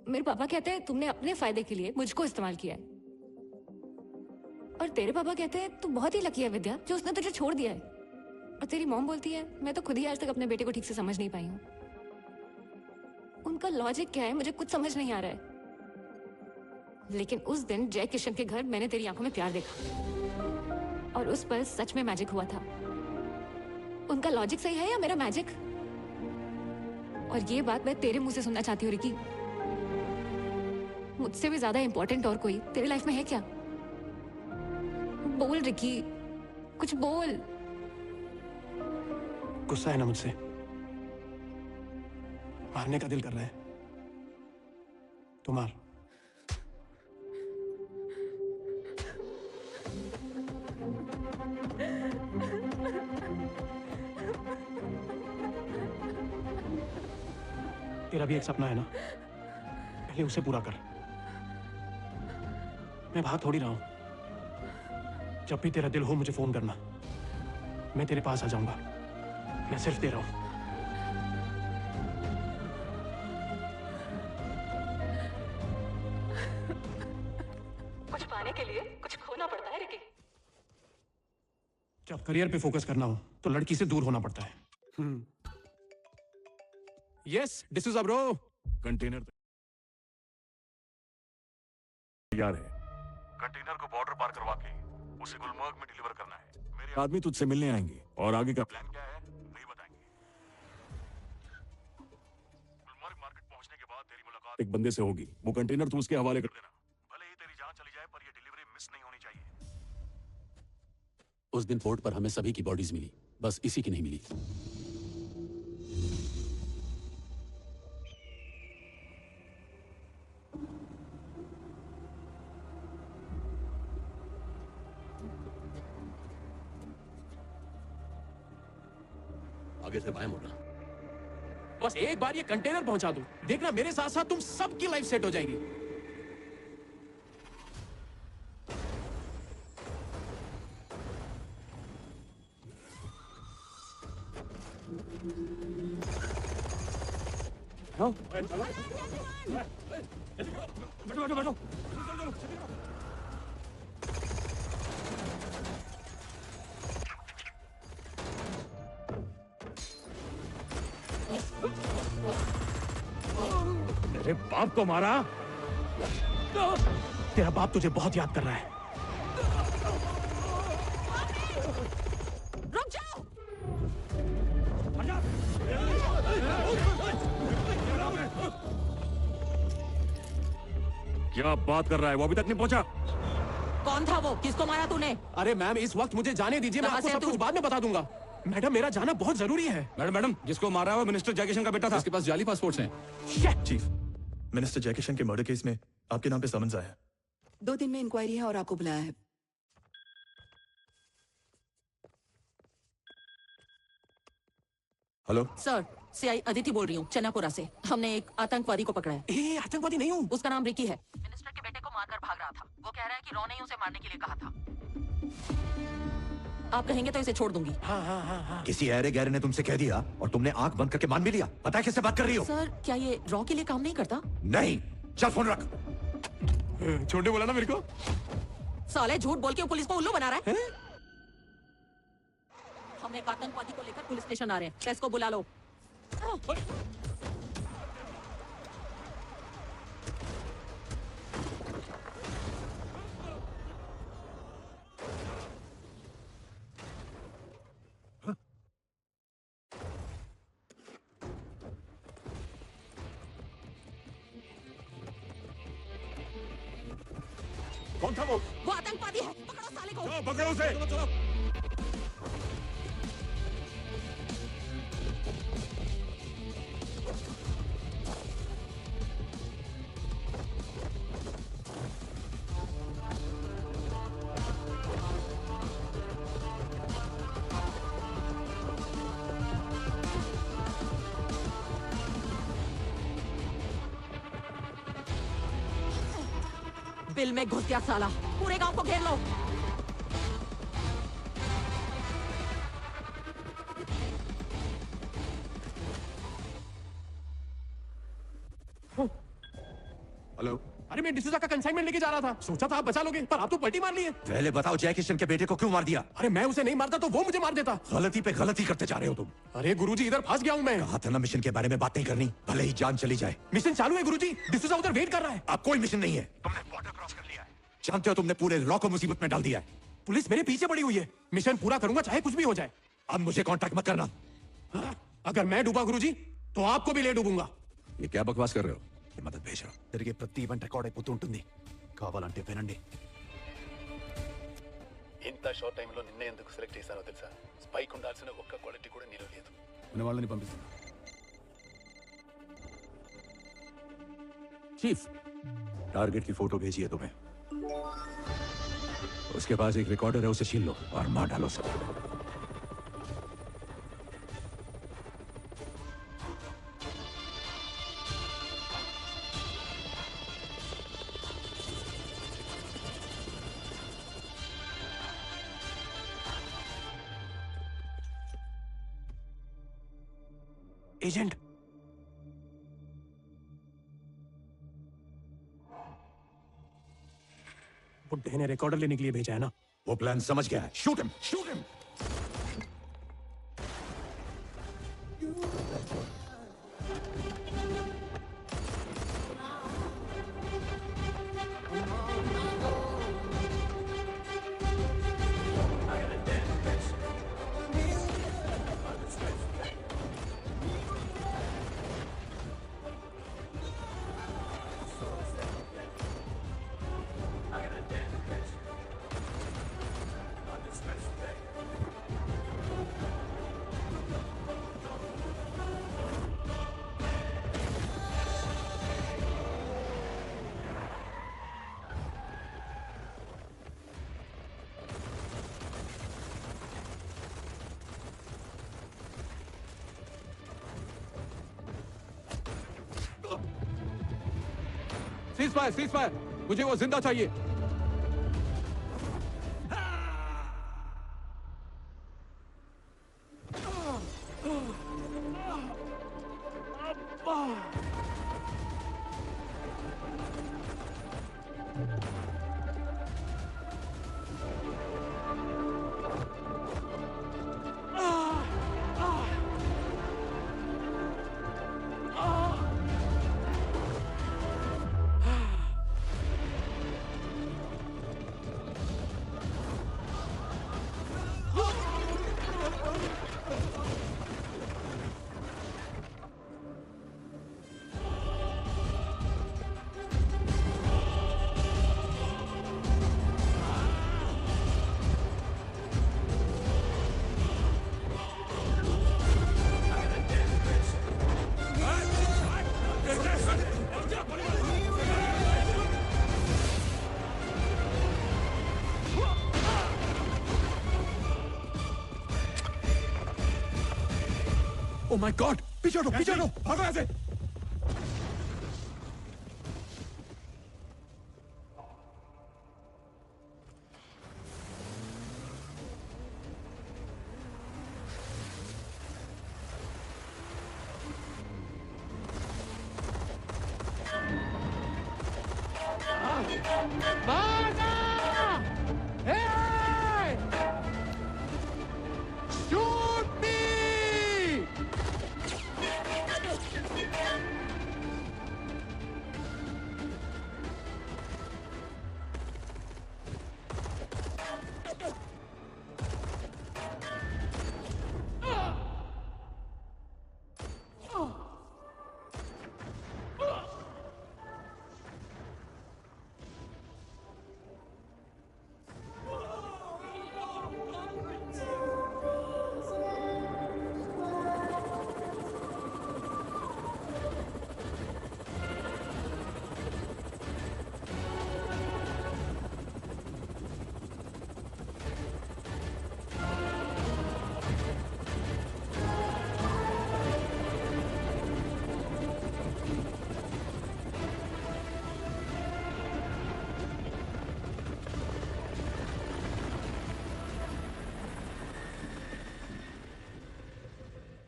मेरे पापा कहते हैं तुमने अपने फायदे के लिए मुझको इस्तेमाल किया है, और तेरे पापा कहते हैं तू बहुत ही लकी है विद्या जो उसने तुझे छोड़ दिया है। और तेरी मॉम बोलती है मैं तो खुद ही आज तक अपने बेटे को ठीक से समझ नहीं पाई हूँ। उनका लॉजिक क्या है मुझे कुछ समझ नहीं आ रहा है। लेकिन उस दिन जय किशन के घर मैंने तेरी आंखों में प्यार देखा, और उस पर सच में मैजिक हुआ था। उनका लॉजिक सही है या मेरा मैजिक? और ये बात मैं तेरे मुंह से सुनना चाहती हूँ रिकी। मुझसे भी ज्यादा इंपॉर्टेंट और कोई तेरी लाइफ में है क्या? बोल रिकी, कुछ बोल। गुस्सा है ना मुझसे? मारने का दिल कर रहा है तो मार। तेरा भी एक सपना है ना, पहले उसे पूरा कर। मैं भाग थोड़ी रहा हूं। जब भी तेरा दिल हो मुझे फोन करना, मैं तेरे पास आ जाऊंगा। मैं सिर्फ दे रहा हूं। कुछ पाने के लिए कुछ खोना पड़ता है रिकी। जब करियर पे फोकस करना हो तो लड़की से दूर होना पड़ता है। Yes, this is bro. Container तैयार है। कंटेनर को बॉर्डर पार करवा के उसे गुलमर्ग में डिलीवर करना है। मेरे आदमी तुझसे मिलने आएंगे और आगे का प्लान क्या है नहीं बताएंगे। गुलमर्ग मार्केट पहुंचने के बाद तेरी मुलाकात एक बंदे से होगी। वो कंटेनर तू उसके हवाले कर देना। भले ही तेरी जान चली जाए पर ये डिलीवरी मिस नहीं होनी चाहिए। उस दिन फोर्ट पर हमें सभी की बॉडीज मिली, बस इसी की नहीं मिली। आगे से बाएं मुड़ना। बस एक बार ये कंटेनर पहुंचा दूं, देखना मेरे साथ साथ तुम सबकी लाइफ सेट हो जाएगी। बैठो बैठो बैठो। मेरे बाप को मारा? तेरा बाप तुझे बहुत याद कर रहा है। रुक जाओ। क्या बात कर रहा है? वो अभी तक नहीं पहुंचा। कौन था वो? किसको मारा तूने? अरे मैम, इस वक्त मुझे जाने दीजिए, मैं आपको सब कुछ बाद में बता दूंगा। मैडम, मेरा जाना बहुत जरूरी है। मैडम, जिसको मारा है वो मिनिस्टर जयकिशन का बेटा था। इसके पास जाली पासपोर्ट्स हैं। चीफ, मिनिस्टर जयकिशन के मर्डर केस में आपके नाम पे समन्स आया है। 2 दिन में इंक्वायरी है और आपको बुलाया है। हेलो सर, सीआई अदिति बोल रही हूँ, चनापुरा से। हमने एक आतंकवादी को पकड़ा है। आतंकवादी नहीं हूँ। उसका नाम रिकी है। मिनिस्टर के बेटे को मारकर भाग रहा था। वो कह रहा है कि रॉ ने उसे मारने के लिए कहा था। आप कहेंगे तो इसे छोड़ दूंगी। किसी ऐरे गैरे ने तुमसे कह दिया और तुमने आंख बंद करके मान भी लिया। पता है किससे बात कर रही हो? सर, क्या ये रॉ के लिए काम नहीं करता? नहीं, चल फोन रख। छोटे बोला ना मेरे को। साले झूठ बोल के पुलिस को उल्लू बना रहा है। हम एक आतंकवादी को लेकर पुलिस स्टेशन आ रहे हैं। प्रेस को बुला लो। कौन था वो? वो आतंकवादी है। पकड़ो साले को। पकड़ो उसे। चलो। बिल में घुस गया साला। पूरे गांव को घेर लो। हेलो। अरे मैं डिसूजा का कंसाइनमेंट लेके जा रहा था। सोचा था आप बचा लोगे, पर आप तो पलटी मार लिए। पहले बताओ जय किशन के बेटे को क्यों मार दिया? अरे मैं उसे नहीं मारता तो वो मुझे मार देता। गलती पे गलती करते जा रहे हो तुम। अरे गुरुजी, इधर फंस गया हूँ मैं। कहा था ना मिशन के बारे में बात नहीं करनी, भले ही जान चली जाए। मिशन चालू है गुरुजी। डिसूजा उधर वेट कर रहा है। अब कोई मिशन नहीं है। तुमने बॉर्डर क्रॉस कर लिया है। जानते हो तुमने पूरे लॉ को मुसीबत में डाल दिया है। पुलिस मेरे पीछे पड़ी हुई है। मिशन पूरा करूंगा चाहे कुछ भी हो जाए। अब मुझे कांटेक्ट मत करना। अगर मैं डूबा गुरुजी तो आपको भी ले डूबूंगा। ये क्या बकवास कर रहे हो? ये मदद भेज रहा हूं। జరిగే ప్రతి ఈవెంట్ రికార్డ్ అయిపోతూ ఉంటుంది, కావాలంటే వినండి. ఇంత షార్ట్ టైంలో నిన్నే ఎందుకు సెలెక్ట్ చేశానో తెలుసా? స్పైక్ ఉండాల్సిన ఒక్క క్వాలిటీ కూడా నీలో లేదు. మన వాళ్ళని పంపిస్తున్నా. चीफ, टारगेट की फोटो भेजी है तुम्हें। उसके पास एक रिकॉर्डर है, उसे छीन लो और मार डालो सब। एजेंट, बुड्ढे ने रिकॉर्डर लेने के लिए भेजा है ना? वो प्लान समझ गया है। Shoot him, shoot him. Cease fire, मुझे वो जिंदा चाहिए। Oh my God! पीछे हटो, पीछे हटो, भागो यहाँ से।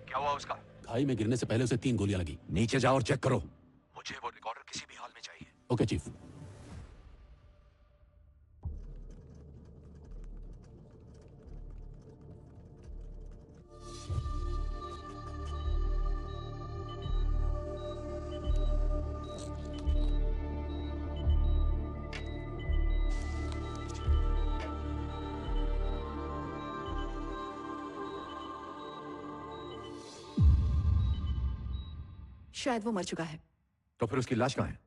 क्या हुआ उसका? खाई में गिरने से पहले उसे 3 गोलियां लगी। नीचे जाओ और चेक करो। मुझे वो रिकॉर्डर किसी भी हाल में चाहिए। Okay chief. शायद वो मर चुका है। तो फिर उसकी लाश कहाँ है?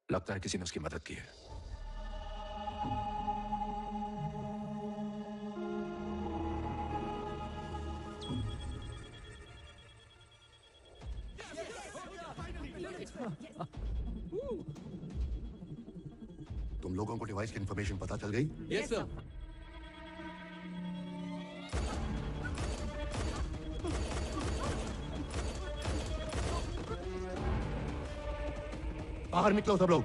लगता है किसी ने उसकी मदद की है। तुम लोगों को डिवाइस की इंफॉर्मेशन पता चल गई? Yes sir. बाहर निकलो सब लोग।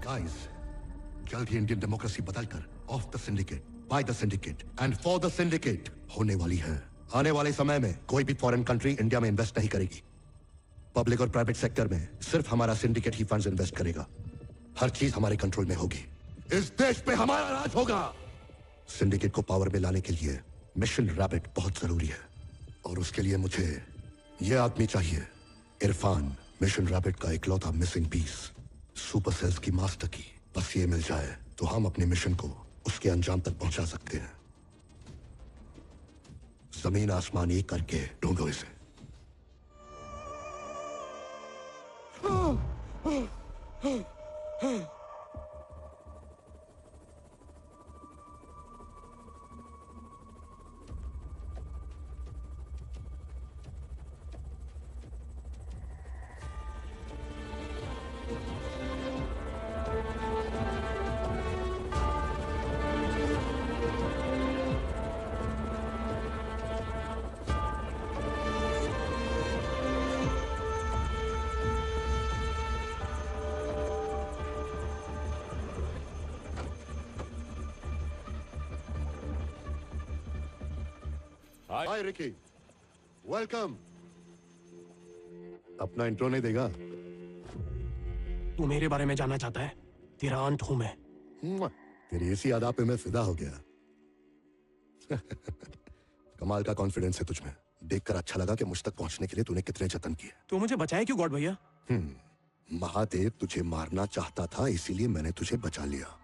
गाइस, जल्द ही इंडियन डेमोक्रेसी बदलकर of the syndicate, by the syndicate and for the syndicate होने वाली है। आने वाले समय में कोई भी फॉरेन कंट्री इंडिया में इन्वेस्ट नहीं करेगी। पब्लिक और प्राइवेट सेक्टर में सिर्फ हमारा सिंडिकेट ही फंड्स इन्वेस्ट करेगा। हर चीज हमारे कंट्रोल में होगी। इस देश पे हमारा राज होगा। सिंडिकेट को पावर में लाने के लिए मिशन रैबिट बहुत जरूरी है और उसके लिए मुझे यह आदमी चाहिए, इरफान, मिशन रैबिट का इकलौता मिसिंग पीस, सुपर सेल्स की मास्टर की। बस ये मिल जाए तो हम अपने मिशन को उसके अंजाम तक पहुंचा सकते हैं। जमीन आसमान एक करके ढूंढो इसे। हाय रिकी, वेलकम। अपना इंट्रो नहीं देगा? तू मेरे बारे में जानना चाहता है? तेरा अंत हूं मैं। तेरी इसी अदा पे मैं फिदा हो गया। कमाल का कॉन्फिडेंस है तुझमें। देखकर अच्छा लगा कि मुझ तक पहुंचने के लिए तूने कितने जतन किए। तू मुझे बचाए क्यों गॉड भैया? महादेव तुझे मारना चाहता था, इसीलिए मैंने तुझे बचा लिया।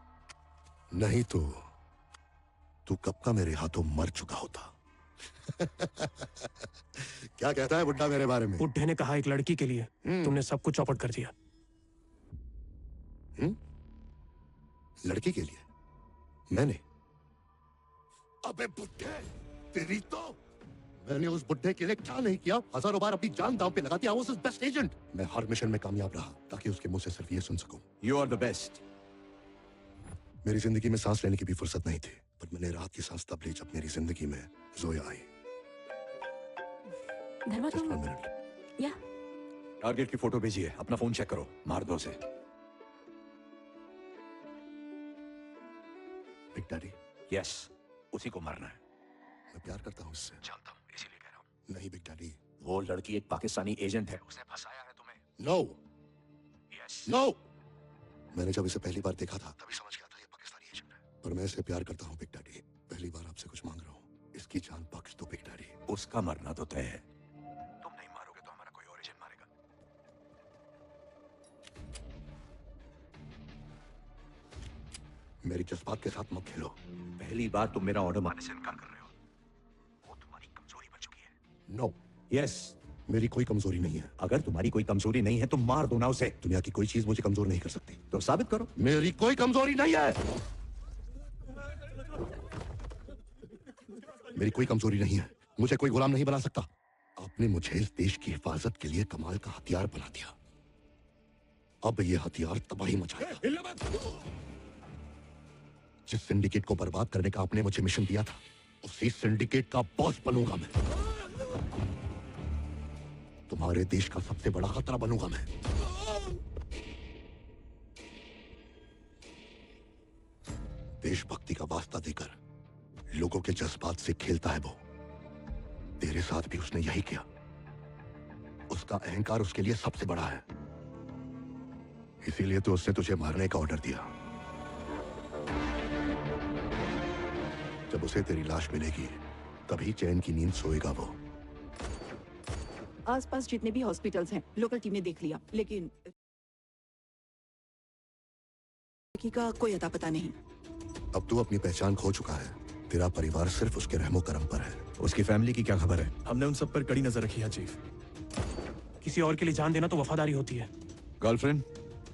नहीं तो तू कब का मेरे हाथों मर चुका होता। क्या कहता है बुड्ढा मेरे बारे में? बुड्ढे ने कहा एक लड़की के लिए तुमने सब कुछ चौपट कर दिया। लड़की के लिए मैंने? अबे बुड्ढे, तेरी तो मैंने उस बुड्ढे के लिए क्या नहीं किया? हजारों बार अपनी जान दांव पे लगाती। I was his best agent. मैं हर मिशन में कामयाब रहा ताकि उसके मुंह से सिर्फ ये सुन सकूं, यू आर द बेस्ट। मेरी जिंदगी में सांस लेने की भी फुर्सत नहीं थी, पर मैंने रात की सांस तब ली जब मेरी जिंदगी में जोया आई। धर्मा तुम या टारगेट की फोटो भेजिए, अपना फोन चेक करो, मार दो उसे। Big daddy. यस, उसी को मारना है। मैं प्यार करता हूँ उससे। जानता हूँ, इसीलिए कह रहा हूँ। नहीं बिग डैडी, वो लड़की एक पाकिस्तानी एजेंट है, उसने फंसाया है तुम्हें। No yes no. मैंने जब इसे पहली बार देखा था तभी समझ गया था ये पाकिस्तानी एजेंट है, पर मैं इसे प्यार करता हूँ बिग डैडी। पहली बार आपसे कुछ मांग रहा हूँ, इसकी जान बख्श दो बिग डैडी। उसका मरना तो तय है, तुम नहीं मारोगे तो हमारा कोई और एजेंट मारेगा। मेरी जज्बात के साथ मत खेलो। पहली बार तुम मेरा ऑर्डर मानने से इनकार कर रहे हो, वो तुम्हारी कमजोरी बन चुकी है। नो यस, मेरी कोई कमजोरी नहीं है। अगर तुम्हारी कोई कमजोरी नहीं है तो मार दो ना उसे। दुनिया की कोई चीज मुझे कमजोर नहीं कर सकती। तो साबित करो। मेरी कोई कमजोरी नहीं है। मेरी कोई कमजोरी नहीं है। मुझे कोई गुलाम नहीं बना सकता। आपने मुझे इस देश की हिफाजत के लिए कमाल का हथियार बना दिया। अब यह हथियार तबाही मचाएगा। जिस सिंडिकेट को बर्बाद करने का आपने मुझे मिशन दिया था, उसी सिंडिकेट का बॉस बनूंगा मैं। तुम्हारे देश का सबसे बड़ा खतरा बनूंगा मैं। देशभक्ति का वास्ता देकर लोगों के जज्बात से खेलता है वो। तेरे साथ भी उसने यही किया। उसका अहंकार उसके लिए सबसे बड़ा है, इसीलिए तो उसने तुझे मारने का ऑर्डर दिया। जब उसे तेरी लाश मिलेगी तभी चैन की नींद सोएगा वो। आसपास जितने भी हॉस्पिटल्स हैं लोकल टीम ने देख लिया, लेकिन लड़की का कोई अता पता नहीं। अब तू अपनी पहचान खो चुका है। तेरा परिवार सिर्फ उसके रहमो करम पर है। उसकी फैमिली की क्या खबर है? हमने उन सब पर कड़ी नजर रखी है चीफ। किसी और के लिए जान देना तो वफादारी होती है। गर्लफ्रेंड?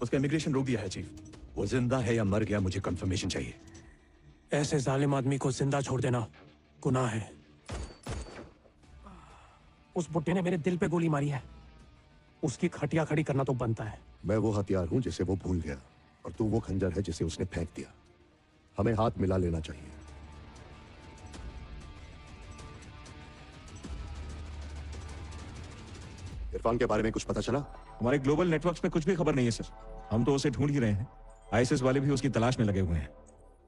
उसका इमिग्रेशन रोक दिया है चीफ। वो जिंदा है या मर गया, मुझे कंफर्मेशन चाहिए। ऐसे जालिम आदमी को जिंदा छोड़ देना गुनाह है। उस बुड्ढे ने मेरे दिल पे गोली मारी है, उसकी खटिया खड़ी करना तो बनता है। मैं वो हथियार हूं जिसे वो भूल गया, और तू वो खंजर है जिसे उसने फेंक दिया। हमें हाथ मिला लेना चाहिए। इरफान के बारे में कुछ पता चला? हमारे ग्लोबल नेटवर्क्स में कुछ भी खबर नहीं है सर। हम तो उसे ढूंढ ही रहे हैं। आईएसएस वाले भी उसकी तलाश में लगे हुए हैं।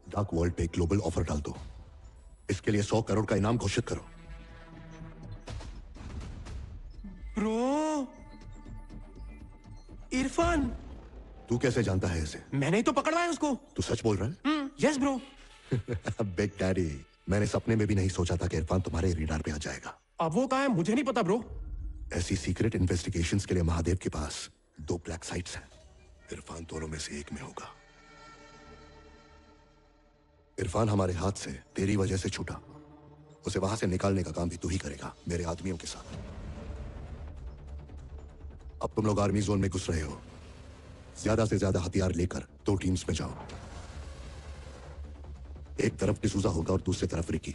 डार्क वर्ल्ड पे ग्लोबल ऑफर डाल दो। इसके लिए 100 करोड़ का इनाम घोषित करो। ब्रो, इरफान। तू कैसे जानता है इसे? मैंने ही तो पकड़वाया है उसको। तू सच बोल रहा है? Yes bro. बिग डैडी, मैंने सपने में भी नहीं सोचा था कि इरफान तुम्हारे रेडार पे आ जाएगा। अब वो कहाँ है मुझे नहीं पता ब्रो। ऐसी सीक्रेट इन्वेस्टिगेशंस के लिए महादेव के पास 2 ब्लैक साइट्स हैं। इरफान दोनों में से एक में होगा। इरफान हमारे हाथ से तेरी वजह से छूटा। उसे वहां से निकालने का काम भी तू ही करेगा, मेरे आदमियों के साथ। अब तुम लोग आर्मी जोन में घुस रहे हो। ज्यादा से ज्यादा हथियार लेकर 2 टीम्स में जाओ। एक तरफ डिसूजा होगा और दूसरी तरफ रिकी।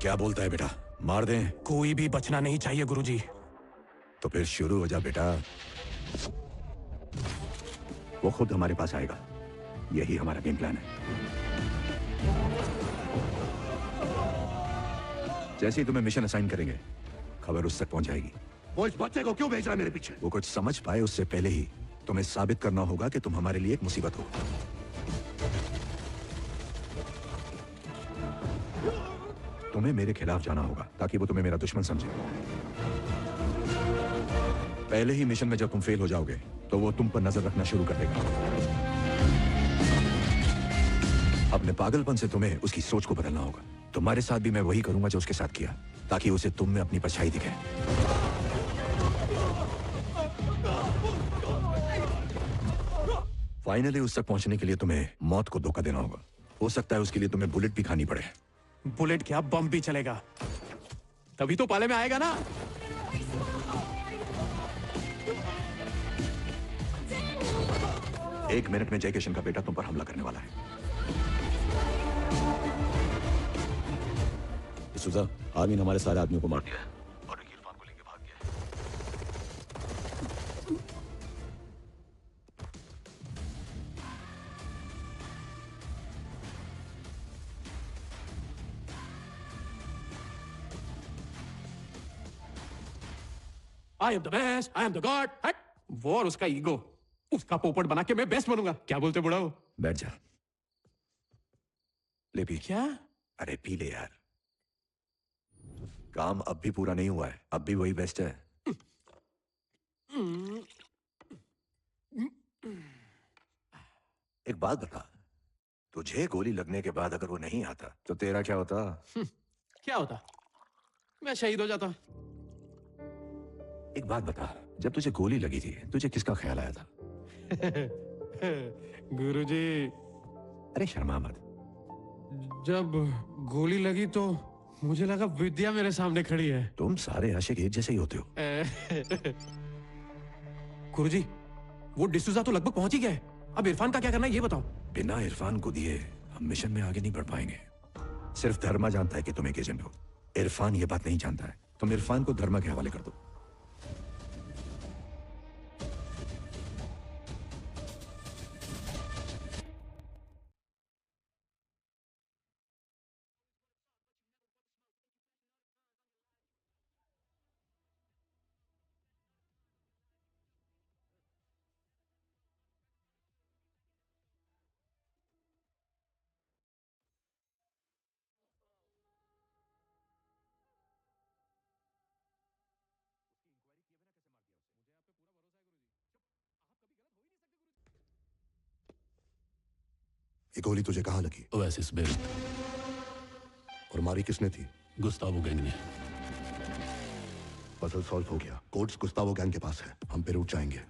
क्या बोलता है बेटा? मार दें? कोई भी बचना नहीं चाहिए गुरुजी। तो फिर शुरू हो जा बेटा। वो खुद हमारे पास आएगा। यही हमारा गेम प्लान है। जैसे ही तुम्हें मिशन असाइन करेंगे, खबर उस तक पहुंच जाएगी। वो इस बच्चे को क्यों भेज रहा है मेरे पीछे? वो कुछ समझ पाए उससे पहले ही तुम्हें साबित करना होगा कि तुम हमारे लिए एक मुसीबत हो। तुम्हें मेरे खिलाफ जाना होगा ताकि वो तुम्हें मेरा दुश्मन समझे। पहले ही मिशन में जब तुम फेल हो जाओगे तो वो तुम पर नजर रखना शुरू कर देगा। अपने पागलपन से तुम्हें उसकी सोच को बदलना होगा। तुम्हारे साथ भी मैं वही करूंगा जो उसके साथ किया, ताकि उसे तुम में अपनी परछाई दिखे। फाइनली उस तक पहुंचने के लिए तुम्हें मौत को धोखा देना होगा। हो सकता है उसके लिए तुम्हें बुलेट भी खानी पड़े। बुलेट क्या, बम भी चलेगा, तभी तो पाले में आएगा ना। एक मिनट में जय किशन का बेटा तुम पर हमला करने वाला है। सुजा, आर्मी ने हमारे सारे आदमियों को मार दिया है और इरफान को लेके भाग गया है। I am the best, I am the god. हट! वो और उसका ईगो, उसका पोपट बना के मैं बेस्ट बनूंगा। क्या बोलते बुढ़ा हो? बैठ जा। ले पी। क्या? अरे पी ले यार। काम अब भी पूरा नहीं हुआ है, अब भी वही बेस्ट है। एक बात बता, तुझे गोली लगने के बाद अगर वो नहीं आता तो तेरा क्या होता? क्या होता? मैं शहीद हो जाता। एक बात बता, जब तुझे गोली लगी थी तुझे किसका ख्याल आया था? गुरुजी। अरे शर्मा मत। जब गोली लगी तो मुझे लगा विद्या मेरे सामने खड़ी है। तुम सारे आशिक एक जैसे ही होते हो। गुरुजी, वो डिसूजा तो लगभग पहुंच ही गया है। अब इरफान का क्या करना है ये बताओ। बिना इरफान को दिए हम मिशन में आगे नहीं बढ़ पाएंगे। सिर्फ धर्मा जानता है कि तुम एक एजेंट हो। इरफान ये बात नहीं जानता है। तुम इरफान को धर्मा के हवाले कर दो। ये गोली तुझे कहाँ लगी? Oasis Beirut. और मारी किसने थी? गुस्तावो गैंग ने। पजल सॉल्व हो गया। कोड्स गुस्तावो गैंग के पास है। हम बेरूट जाएंगे।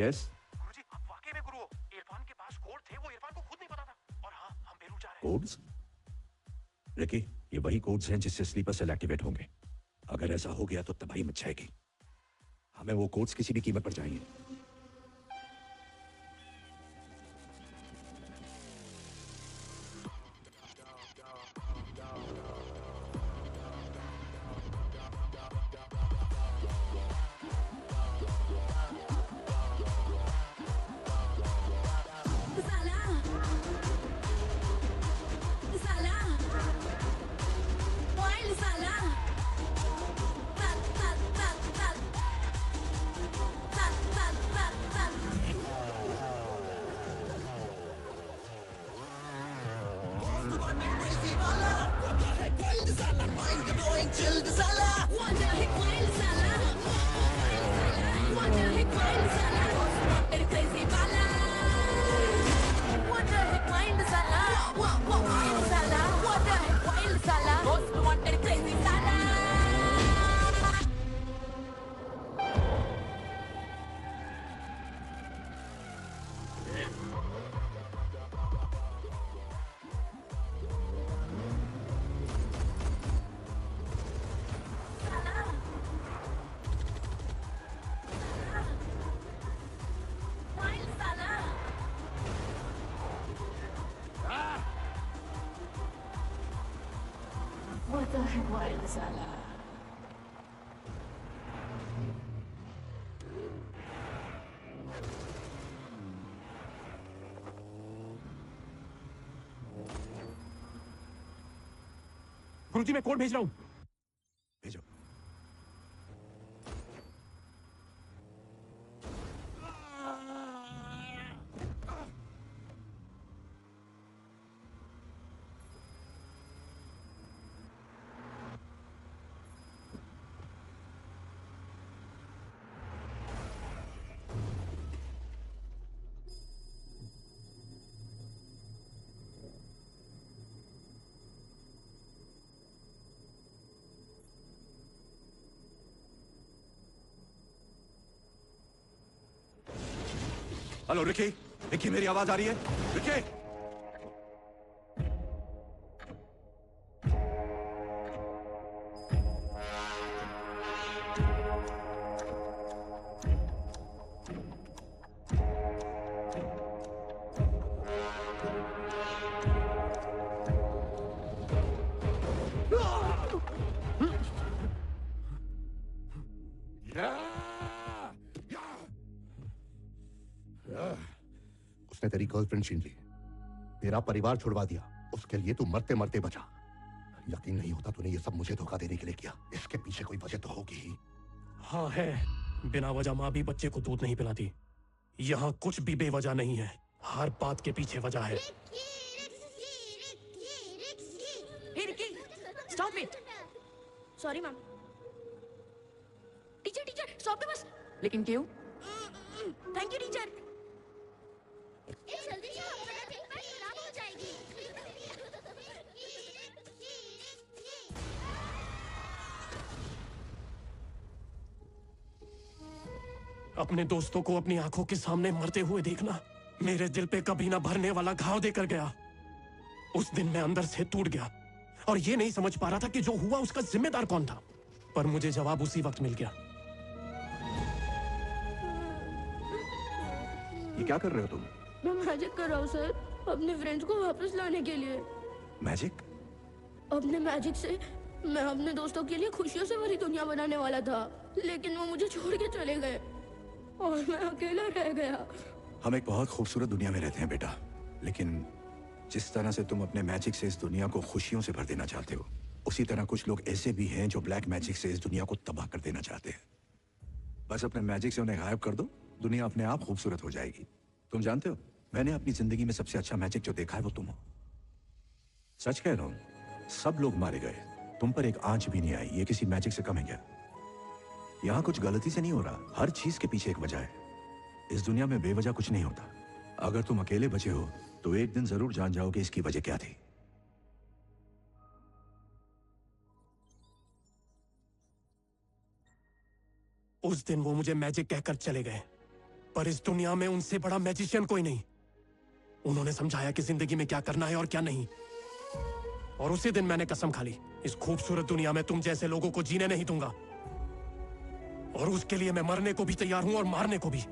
यस। गुरुजी, आप वाकई में गुरु हो। इरफान के पास कोड थे, वो इरफान को खुद नहीं पता था। और हाँ, हम बेरूट जा रहे हैं। कोड्स? रिकी, ये वही कोड्स हैं जिससे स्लीपर सेल एक्टिवेट होंगे। अगर ऐसा हो गया तो तबाही मच जाएगी। हमें वो कोड्स किसी भी कीमत पर चाहिए। What the heck, Wild Salah? गुरुजी मैं कोड भेज रहा हूँ। भेजो। हेलो रिकी, रिकी मेरी आवाज आ रही है? रिकी! उसने तेरी गर्लफ्रेंड छीन ली, तेरा परिवार छुड़वा दिया, उसके लिए तू मरते मरते बचा। यकीन नहीं होता तूने ये सब मुझे धोखा देने के लिए किया। इसके पीछे कोई वजह तो होगी ही। हाँ है। बिना वजह माँ भी बच्चे को दूध नहीं पिलाती। यहाँ कुछ भी बेवजह नहीं है, हर बात के पीछे वजह है। Hey Ricky, stop it. Sorry ma'am. Teacher teacher stop the bus. लेकिन क्यों? Thank you teacher. जल्दी से खराब हो जाएगी। अपने दोस्तों को अपनी आंखों के सामने मरते हुए देखना मेरे दिल पे कभी ना भरने वाला घाव देकर गया। उस दिन मैं अंदर से टूट गया और ये नहीं समझ पा रहा था कि जो हुआ उसका जिम्मेदार कौन था, पर मुझे जवाब उसी वक्त मिल गया। ये क्या कर रहे हो तुम? मैं मैजिक कर रहा हूँ सर, अपने फ्रेंड्स को वापस लाने के लिए। मैजिक? अपने मैजिक से मैं अपने दोस्तों के लिए खुशियों से भरी दुनिया बनाने वाला था, लेकिन वो मुझे छोड़ के चले गए और मैं अकेला रह गया। हम एक बहुत खूबसूरत दुनिया में रहते हैं बेटा, लेकिन जिस तरह से तुम अपने मैजिक से इस दुनिया को खुशियों से भर देना चाहते हो, उसी तरह कुछ लोग ऐसे भी हैं जो ब्लैक मैजिक से इस दुनिया को तबाह कर देना चाहते हैं। बस अपने मैजिक से उन्हें गायब कर दो, दुनिया अपने आप खूबसूरत हो जाएगी। तुम जानते हो, मैंने अपनी जिंदगी में सबसे अच्छा मैजिक जो देखा है वो तुम हो। सच कह रहा हूं, सब लोग मारे गए, तुम पर एक आंच भी नहीं आई। ये किसी मैजिक से कम है क्या? यहां कुछ गलती से नहीं हो रहा, हर चीज के पीछे एक वजह है। इस दुनिया में बेवजह कुछ नहीं होता। अगर तुम अकेले बचे हो तो एक दिन जरूर जान जाओगे इसकी वजह क्या थी। उस दिन वो मुझे मैजिक कहकर चले गए, पर इस दुनिया में उनसे बड़ा मैजिशियन कोई नहीं। उन्होंने समझाया कि जिंदगी में क्या करना है और क्या नहीं, और उसी दिन मैंने कसम खा ली, इस खूबसूरत दुनिया में तुम जैसे लोगों को जीने नहीं दूंगा, और उसके लिए मैं मरने को भी तैयार हूं और मारने को भी।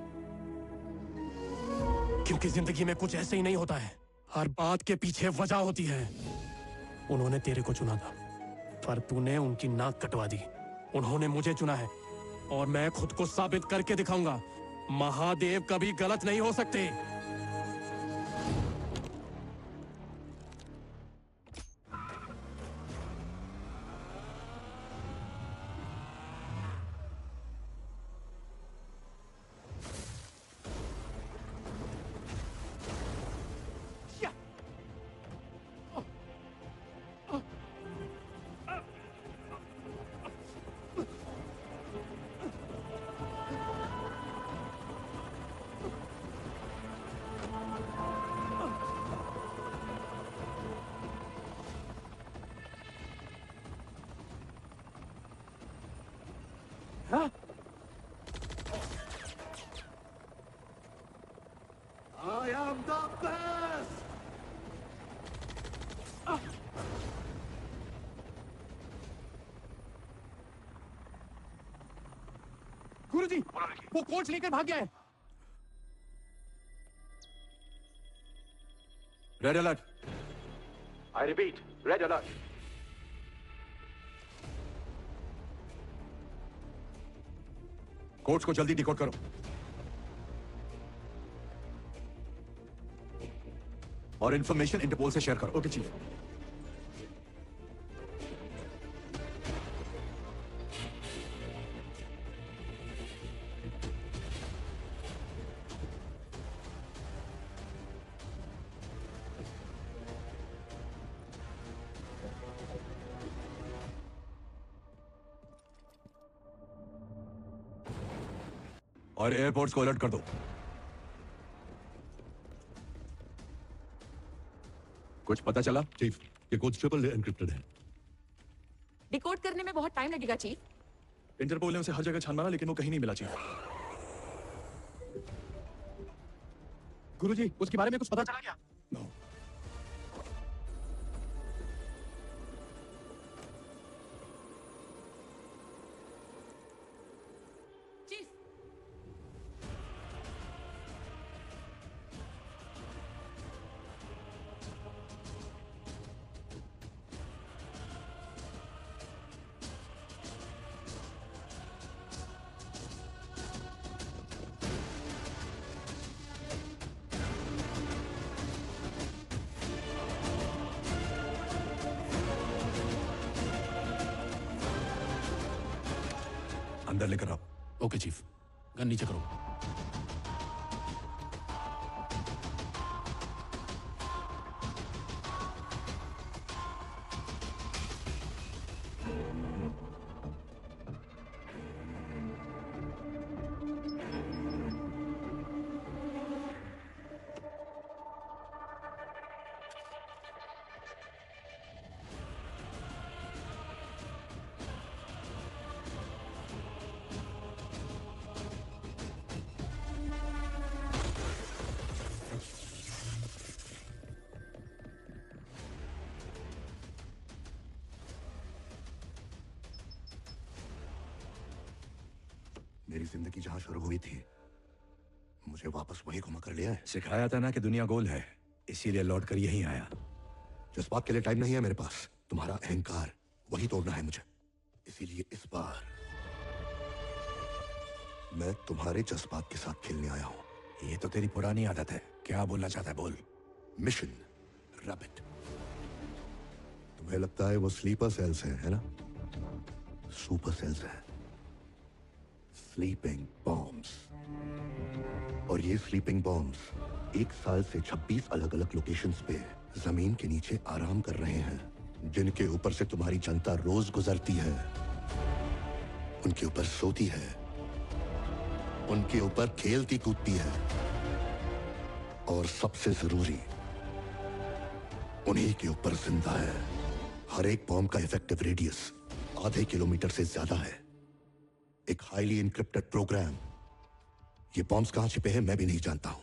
क्योंकि जिंदगी में कुछ ऐसे ही नहीं होता है, हर बात के पीछे वजह होती है। उन्होंने तेरे को चुना था, पर तूने उनकी नाक कटवा दी। उन्होंने मुझे चुना है और मैं खुद को साबित करके दिखाऊंगा। महादेव कभी गलत नहीं हो सकते। I am the best! गुरुजी, वो कोच लेकर भाग गया है। Red alert. I repeat, red alert. Coach को जल्दी डिकोड करो और इंफॉर्मेशन इंटरपोल से शेयर करो। Okay chief. और एयरपोर्ट्स को अलर्ट कर दो। कुछ पता चला? चीफ, ये कोड ट्रिपल एनक्रिप्टेड है। डिकोड करने में बहुत टाइम लगेगा चीफ। इंटरपोल ने उसे हर जगह छान मारा लेकिन वो कहीं नहीं मिला चीफ। गुरुजी, उसके बारे में कुछ पता चला क्या? अंदर लेकर आओ। ओके चीफ, गन नीचे करो। मेरी जिंदगी जहां शुरू हुई थी मुझे वापस वही घुमा कर ले आए। सिखाया था ना कि दुनिया गोल है, इसीलिए लौट कर यहीं आया। जज्बात के लिए टाइम नहीं है मेरे पास। तुम्हारा अहंकार वही तोड़ना है मुझे। इसीलिए इस बार मैं तुम्हारे जज्बात के साथ खेलने आया हूं। ये तो तेरी पुरानी आदत है। क्या बोलना चाहता है बोल। Mission rabbit. तुम्हें लगता है वो स्लीपर सेल्स है ना? सुपर सेल्स है, स्लीपिंग बॉम्ब्स। और ये स्लीपिंग बॉम्ब्स 1 साल से 26 अलग अलग लोकेशंस पे जमीन के नीचे आराम कर रहे हैं, जिनके ऊपर से तुम्हारी जनता रोज गुजरती है, उनके ऊपर सोती है, उनके ऊपर खेलती कूदती है, और सबसे जरूरी उन्हीं के ऊपर जिंदा है। हर एक बॉम्ब का इफेक्टिव रेडियस आधे किलोमीटर से ज्यादा है। एक हाईली इनक्रिप्टेड प्रोग्राम। ये बॉम्ब्स कहां छिपे हैं मैं भी नहीं जानता हूं।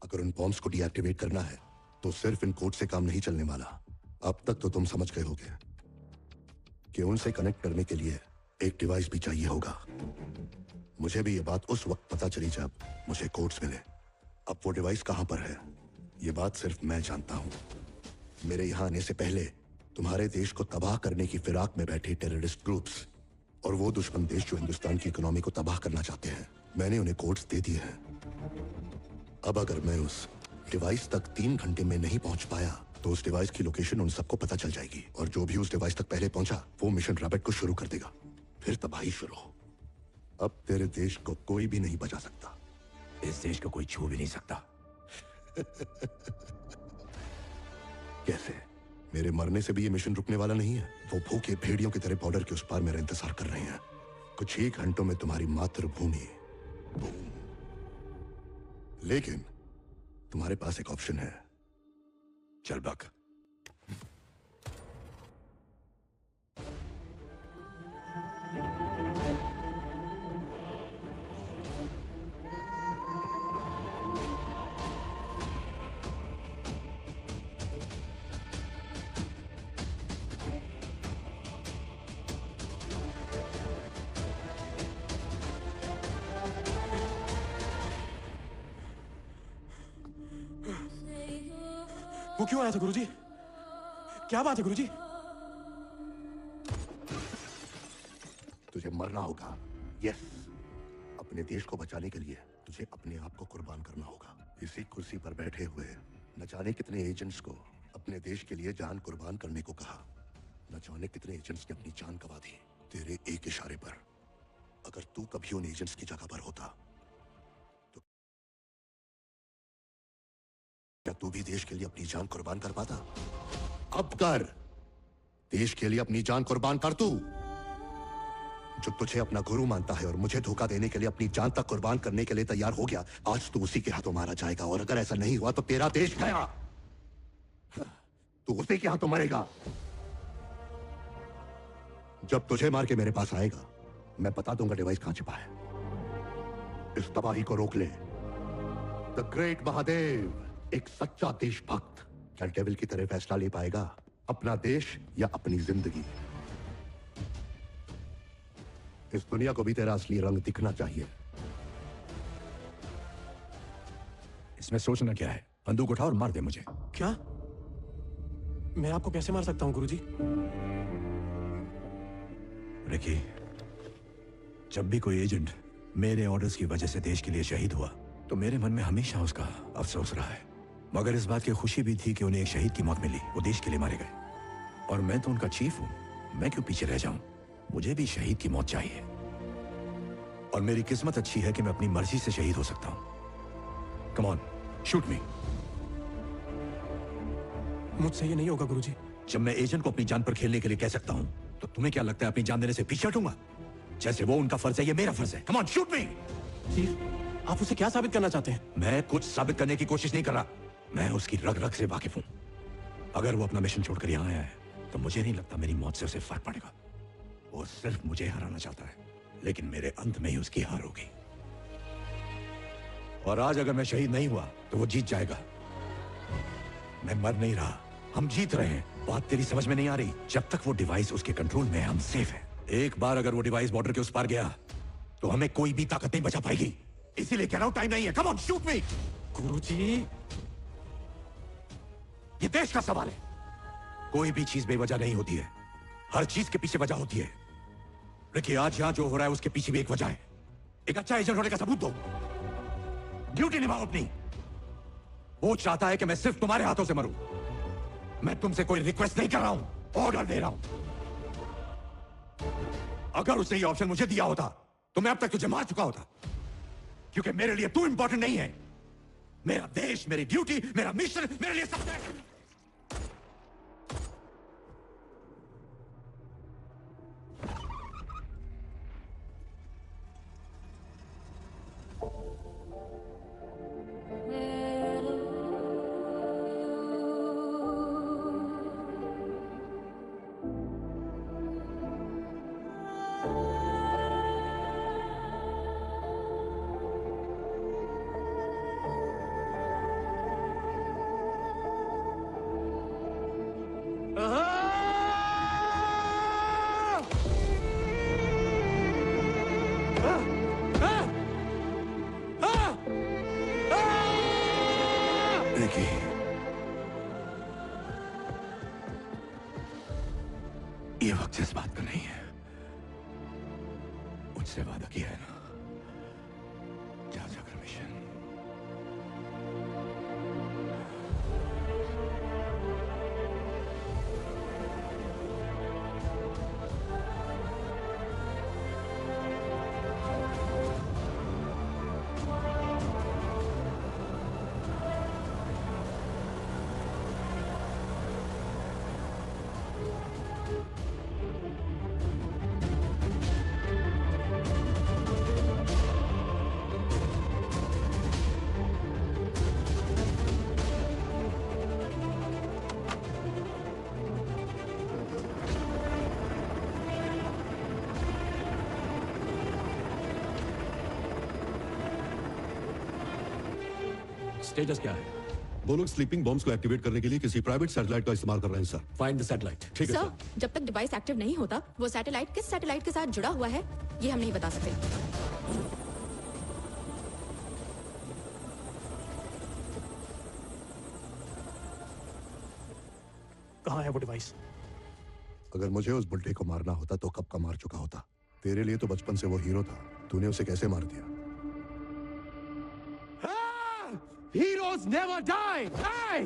अगर उन बॉम्ब्स को डीएक्टिवेट करना है तो सिर्फ इन कोड से काम नहीं चलने वाला। अब तक तो तुम समझ गए होगे कि उनसे कनेक्ट करने के लिए एक डिवाइस भी चाहिए होगा। मुझे भी ये बात उस वक्त पता चली जब मुझे कोड्स मिले। अब वो डिवाइस कहां पर है ये बात सिर्फ मैं जानता हूं। मेरे यहां आने से पहले तुम्हारे देश को तबाह करने की फिराक में बैठे टेररिस्ट ग्रुप्स और वो दुश्मन देश जो हिंदुस्तान की इकोनॉमी को तबाह करना चाहते हैं, मैंने उन्हें कोड्स दे दिए हैं। अब अगर मैं उस डिवाइस तक 3 घंटे में नहीं पहुंच पाया तो उस डिवाइस की लोकेशन उन सबको पता चल जाएगी, और जो भी उस डिवाइस तक पहले पहुंचा वो मिशन रैबिट को शुरू कर देगा। फिर तबाही शुरू हो। अब तेरे देश को कोई भी नहीं बचा सकता। इस देश को कोई छू भी नहीं सकता। कैसे? मेरे मरने से भी ये मिशन रुकने वाला नहीं है। वो भूखे भेड़ियों की तरह बॉर्डर के उस पार मेरा इंतजार कर रहे हैं। कुछ ही घंटों में तुम्हारी मातृभूमि। लेकिन तुम्हारे पास एक ऑप्शन है। चल बक। वो क्यों आया था गुरुजी? क्या बात है गुरुजी? तुझे मरना होगा। यस, अपने देश को बचाने के लिए तुझे अपने आप को कुर्बान करना होगा। इसी कुर्सी पर बैठे हुए न जाने कितने एजेंट्स को अपने देश के लिए जान कुर्बान करने को कहा। न जाने कितने एजेंट्स ने अपनी जान गंवा दी तेरे एक इशारे पर। अगर तू कभी उन एजेंट्स की जगह पर होता तो क्या तू भी देश के लिए अपनी जान कुर्बान कर पाता? अब कर। देश के लिए अपनी जान कुर्बान कर तू। जो तुझे अपना गुरु मानता है और मुझे धोखा देने के लिए अपनी जान तक कुर्बान करने के लिए तैयार हो गया, आज तू उसी के हाथों मारा जाएगा। और अगर ऐसा नहीं हुआ तो तेरा देश गया, तू उसी के हाथों मरेगा। जब तुझे मार के मेरे पास आएगा, मैं बता दूंगा डिवाइस कहां छिपा है। इस तबाही को रोक ले। द ग्रेट महादेव, एक सच्चा देशभक्त, क्या डेविल की तरह फैसला ले पाएगा, अपना देश या अपनी जिंदगी? इस दुनिया को भी तेरा असली रंग दिखना चाहिए। इसमें सोचना क्या है? बंदूक उठा और मार दे मुझे। क्या? मैं आपको कैसे मार सकता हूं गुरुजी? रिकी, जब भी कोई एजेंट मेरे ऑर्डर्स की वजह से देश के लिए शहीद हुआ तो मेरे मन में हमेशा उसका अफसोस रहा है। मगर इस बात की खुशी भी थी कि उन्हें एक शहीद की मौत मिली, वो देश के लिए मारे गए। और मैं तो उनका चीफ हूं, मैं क्यों पीछे रह जाऊं? मुझे भी शहीद की मौत चाहिए। और मेरी किस्मत अच्छी है कि मैं अपनी मर्जी से शहीद हो सकता हूं। कम ऑन, शूट मी। मुझसे ये नहीं होगा गुरुजी। जब मैं एजेंट को अपनी जान पर खेलने के लिए कह सकता हूं, तो तुम्हें क्या लगता है अपनी जान देने से पीछे हटूंगा? जैसे वो उनका फर्ज है, ये मेरा फर्ज है। Come on, shoot me. Chief, आप उसे क्या साबित करना चाहते हैं? मैं कुछ साबित करने की कोशिश नहीं कर रहा, मैं उसकी रग रग से वाकिफ हूं। अगर वो अपना मिशन छोड़कर यहां आया है तो मुझे नहीं लगता मेरी मौत से उसे फर्क पड़ेगा। वो सिर्फ मुझे हराना चाहता है, लेकिन मेरे अंत में ही उसकी हार होगी। और आज अगर मैं शहीद नहीं हुआ तो वो जीत जाएगा। मैं मर नहीं रहा, हम जीत रहे हैं। बात तेरी समझ में नहीं आ रही? जब तक वो डिवाइस उसके कंट्रोल में है, हम सेफ हैं। एक बार अगर वो डिवाइस बॉर्डर के उस पार गया तो हमें कोई भी ताकत नहीं बचा पाएगी। इसीलिए कह रहा हूं, टाइम नहीं है। कम ऑन, शूट मी। गुरुजी, ये देश का सवाल है। कोई भी चीज बेवजह नहीं होती है, हर चीज के पीछे वजह होती है। देखिए, आज यहां जो हो रहा है उसके पीछे भी एक वजह है। एक अच्छा एजेंट होने का सबूत दो, ड्यूटी निभाओ अपनी। वो चाहता है कि मैं सिर्फ तुम्हारे हाथों से मरूं। मैं तुमसे कोई रिक्वेस्ट नहीं कर रहा हूं, ऑर्डर दे रहा हूं। अगर उसने ये ऑप्शन मुझे दिया होता तो मैं अब तक तुझे मार चुका होता, क्योंकि मेरे लिए तू इंपॉर्टेंट नहीं है। मेरा देश, मेरी ड्यूटी, मेरा मिशन मेरे लिए सबसे। ये वक्त इस बात का नहीं है। मुझसे वादा किया है ना, जा जाकर मिशन। स्टेटस क्या है? वो लोग स्लीपिंग बॉम्ब्स को एक्टिवेट करने के लिए किसी प्राइवेट सैटेलाइट का इस्तेमाल कर रहे हैं सर। Find the satellite. ठीक है सर। जब तक डिवाइस एक्टिव नहीं होता, वो सैटेलाइट किस सैटेलाइट के साथ जुड़ा हुआ है ये हम नहीं बता सकते। कहाँ है वो डिवाइस? अगर मुझे उस बुल्टे को मारना होता तो कब का मार चुका होता। तेरे लिए तो बचपन से वो हीरो था, तूने उसे कैसे मार दिया? Heroes never die! Hey!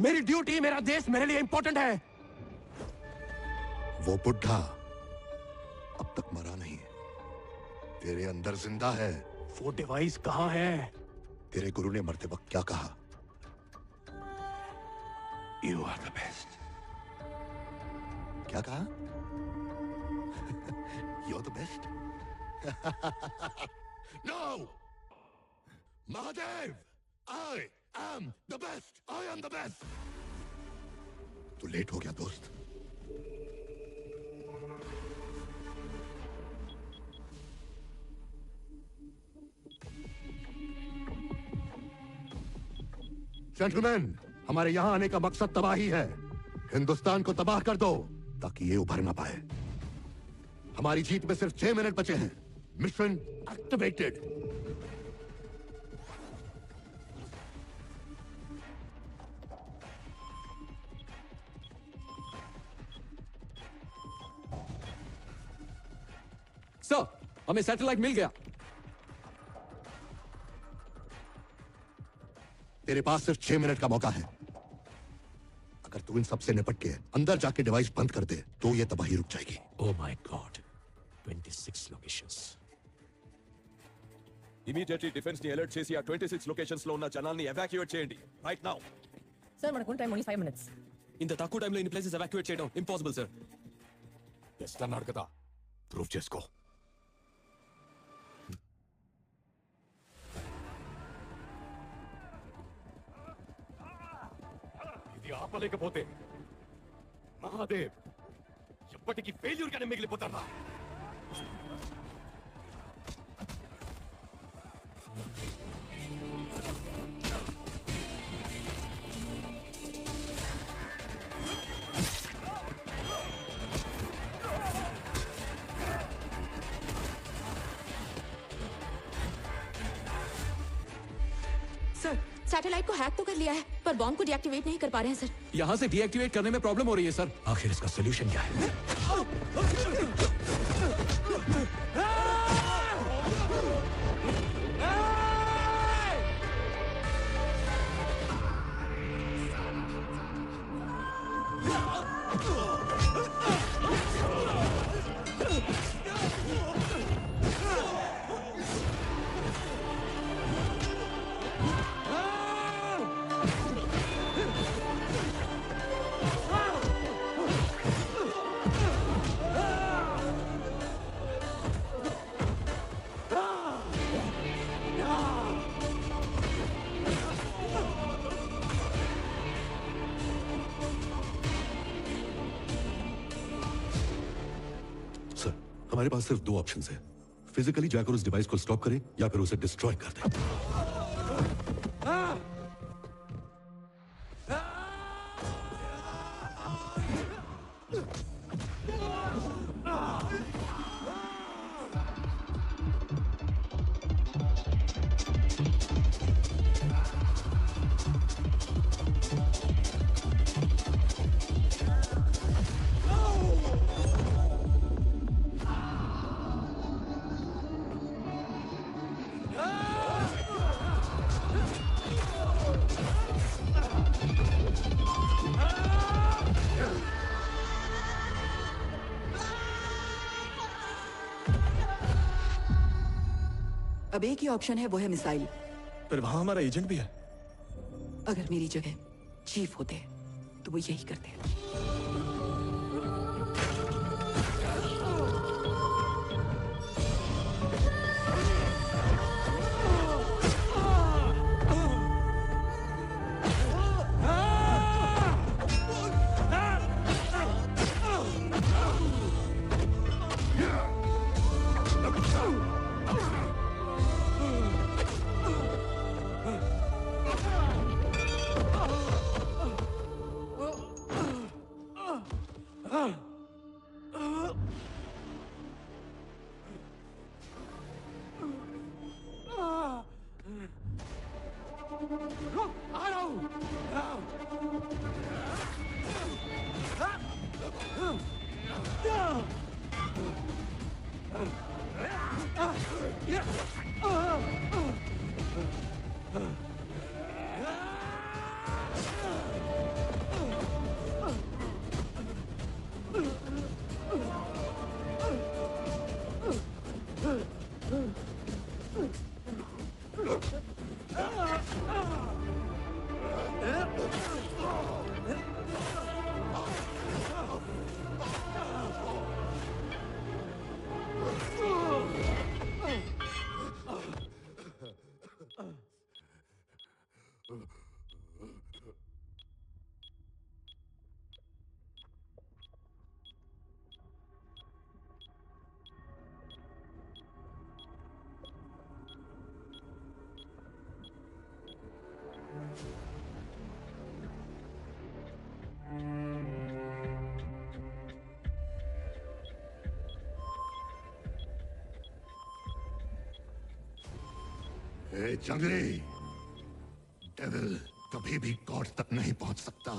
मेरी ड्यूटी, मेरा देश मेरे लिए इंपॉर्टेंट है। वो बुढ़ा अब तक मरा नहीं, तेरे अंदर जिंदा है। वो डिवाइस कहाँ है? तेरे गुरु ने मरते वक्त क्या कहा? You are the best. क्या कहा? You're the best. No! Mahadev! I am the best! I am the best! तू लेट हो गया दोस्त. जेंटलमैन, हमारे यहां आने का मकसद तबाही है. हिंदुस्तान को तबाह कर दो ताकि ये उभर ना पाए. हमारी जीत में सिर्फ 6 मिनट बचे हैं. Mission activated. सर, हमें सैटेलाइट मिल गया. तेरे पास सिर्फ 6 मिनट का मौका है. अगर तू इन सबसे निपट के अंदर जाके डिवाइस बंद कर दे तो ये तबाही रुक जाएगी. Oh my God. 26 locations. Immediately defence ని అలర్ట్ చేసి ఆ 26 లొకేషన్స్ లో ఉన్న జనాల్ని ఎవాక్యుయేట్ చేయండి రైట్ నౌ. సార్ మనకు టైం ఓన్లీ 5 minutes. ఇంత తక్కువ టైంలో ఇన్ని ప్లేసెస్ ఎవాక్యుయేట్ చేయడం ఇంపాసిబుల్ సార్. బెస్ట్ అన్నాడు కదా, ప్రూవ్ చేసుకో. ఇది ఆపలేకపోతే మహాదేవ్ ఎప్పటికీ ఫెయిల్యూర్ గానే మిగిలిపోతారా? सर, सैटेलाइट को हैक तो कर लिया है पर बॉम्ब को डीएक्टिवेट नहीं कर पा रहे हैं सर. यहाँ से डीएक्टिवेट करने में प्रॉब्लम हो रही है सर. आखिर इसका सोल्यूशन क्या है? हमारे पास सिर्फ 2 ऑप्शंस हैं. फिजिकली जाकर उस डिवाइस को स्टॉप करें या फिर उसे डिस्ट्रॉय कर दें. अब एक ही ऑप्शन है, वो है मिसाइल. पर वहां हमारा एजेंट भी है. अगर मेरी जगह चीफ होते तो वो यही करते. ए जंगली, डेविल कभी भी गॉड तक नहीं पहुंच सकता।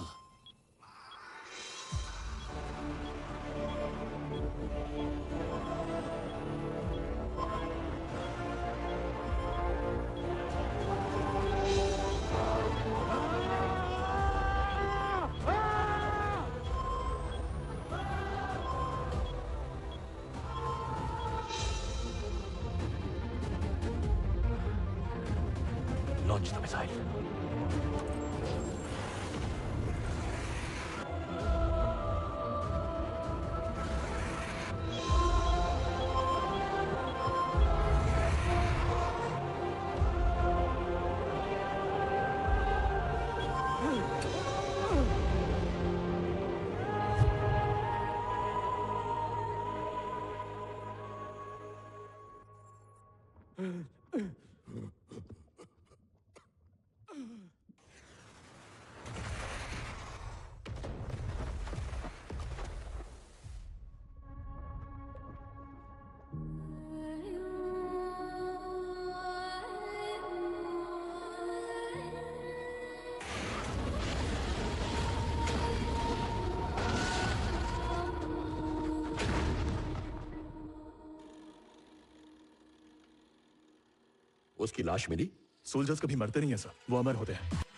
Launch the missile. उसकी लाश मिली? सोल्जर्स कभी मरते नहीं है सर, वो अमर होते हैं।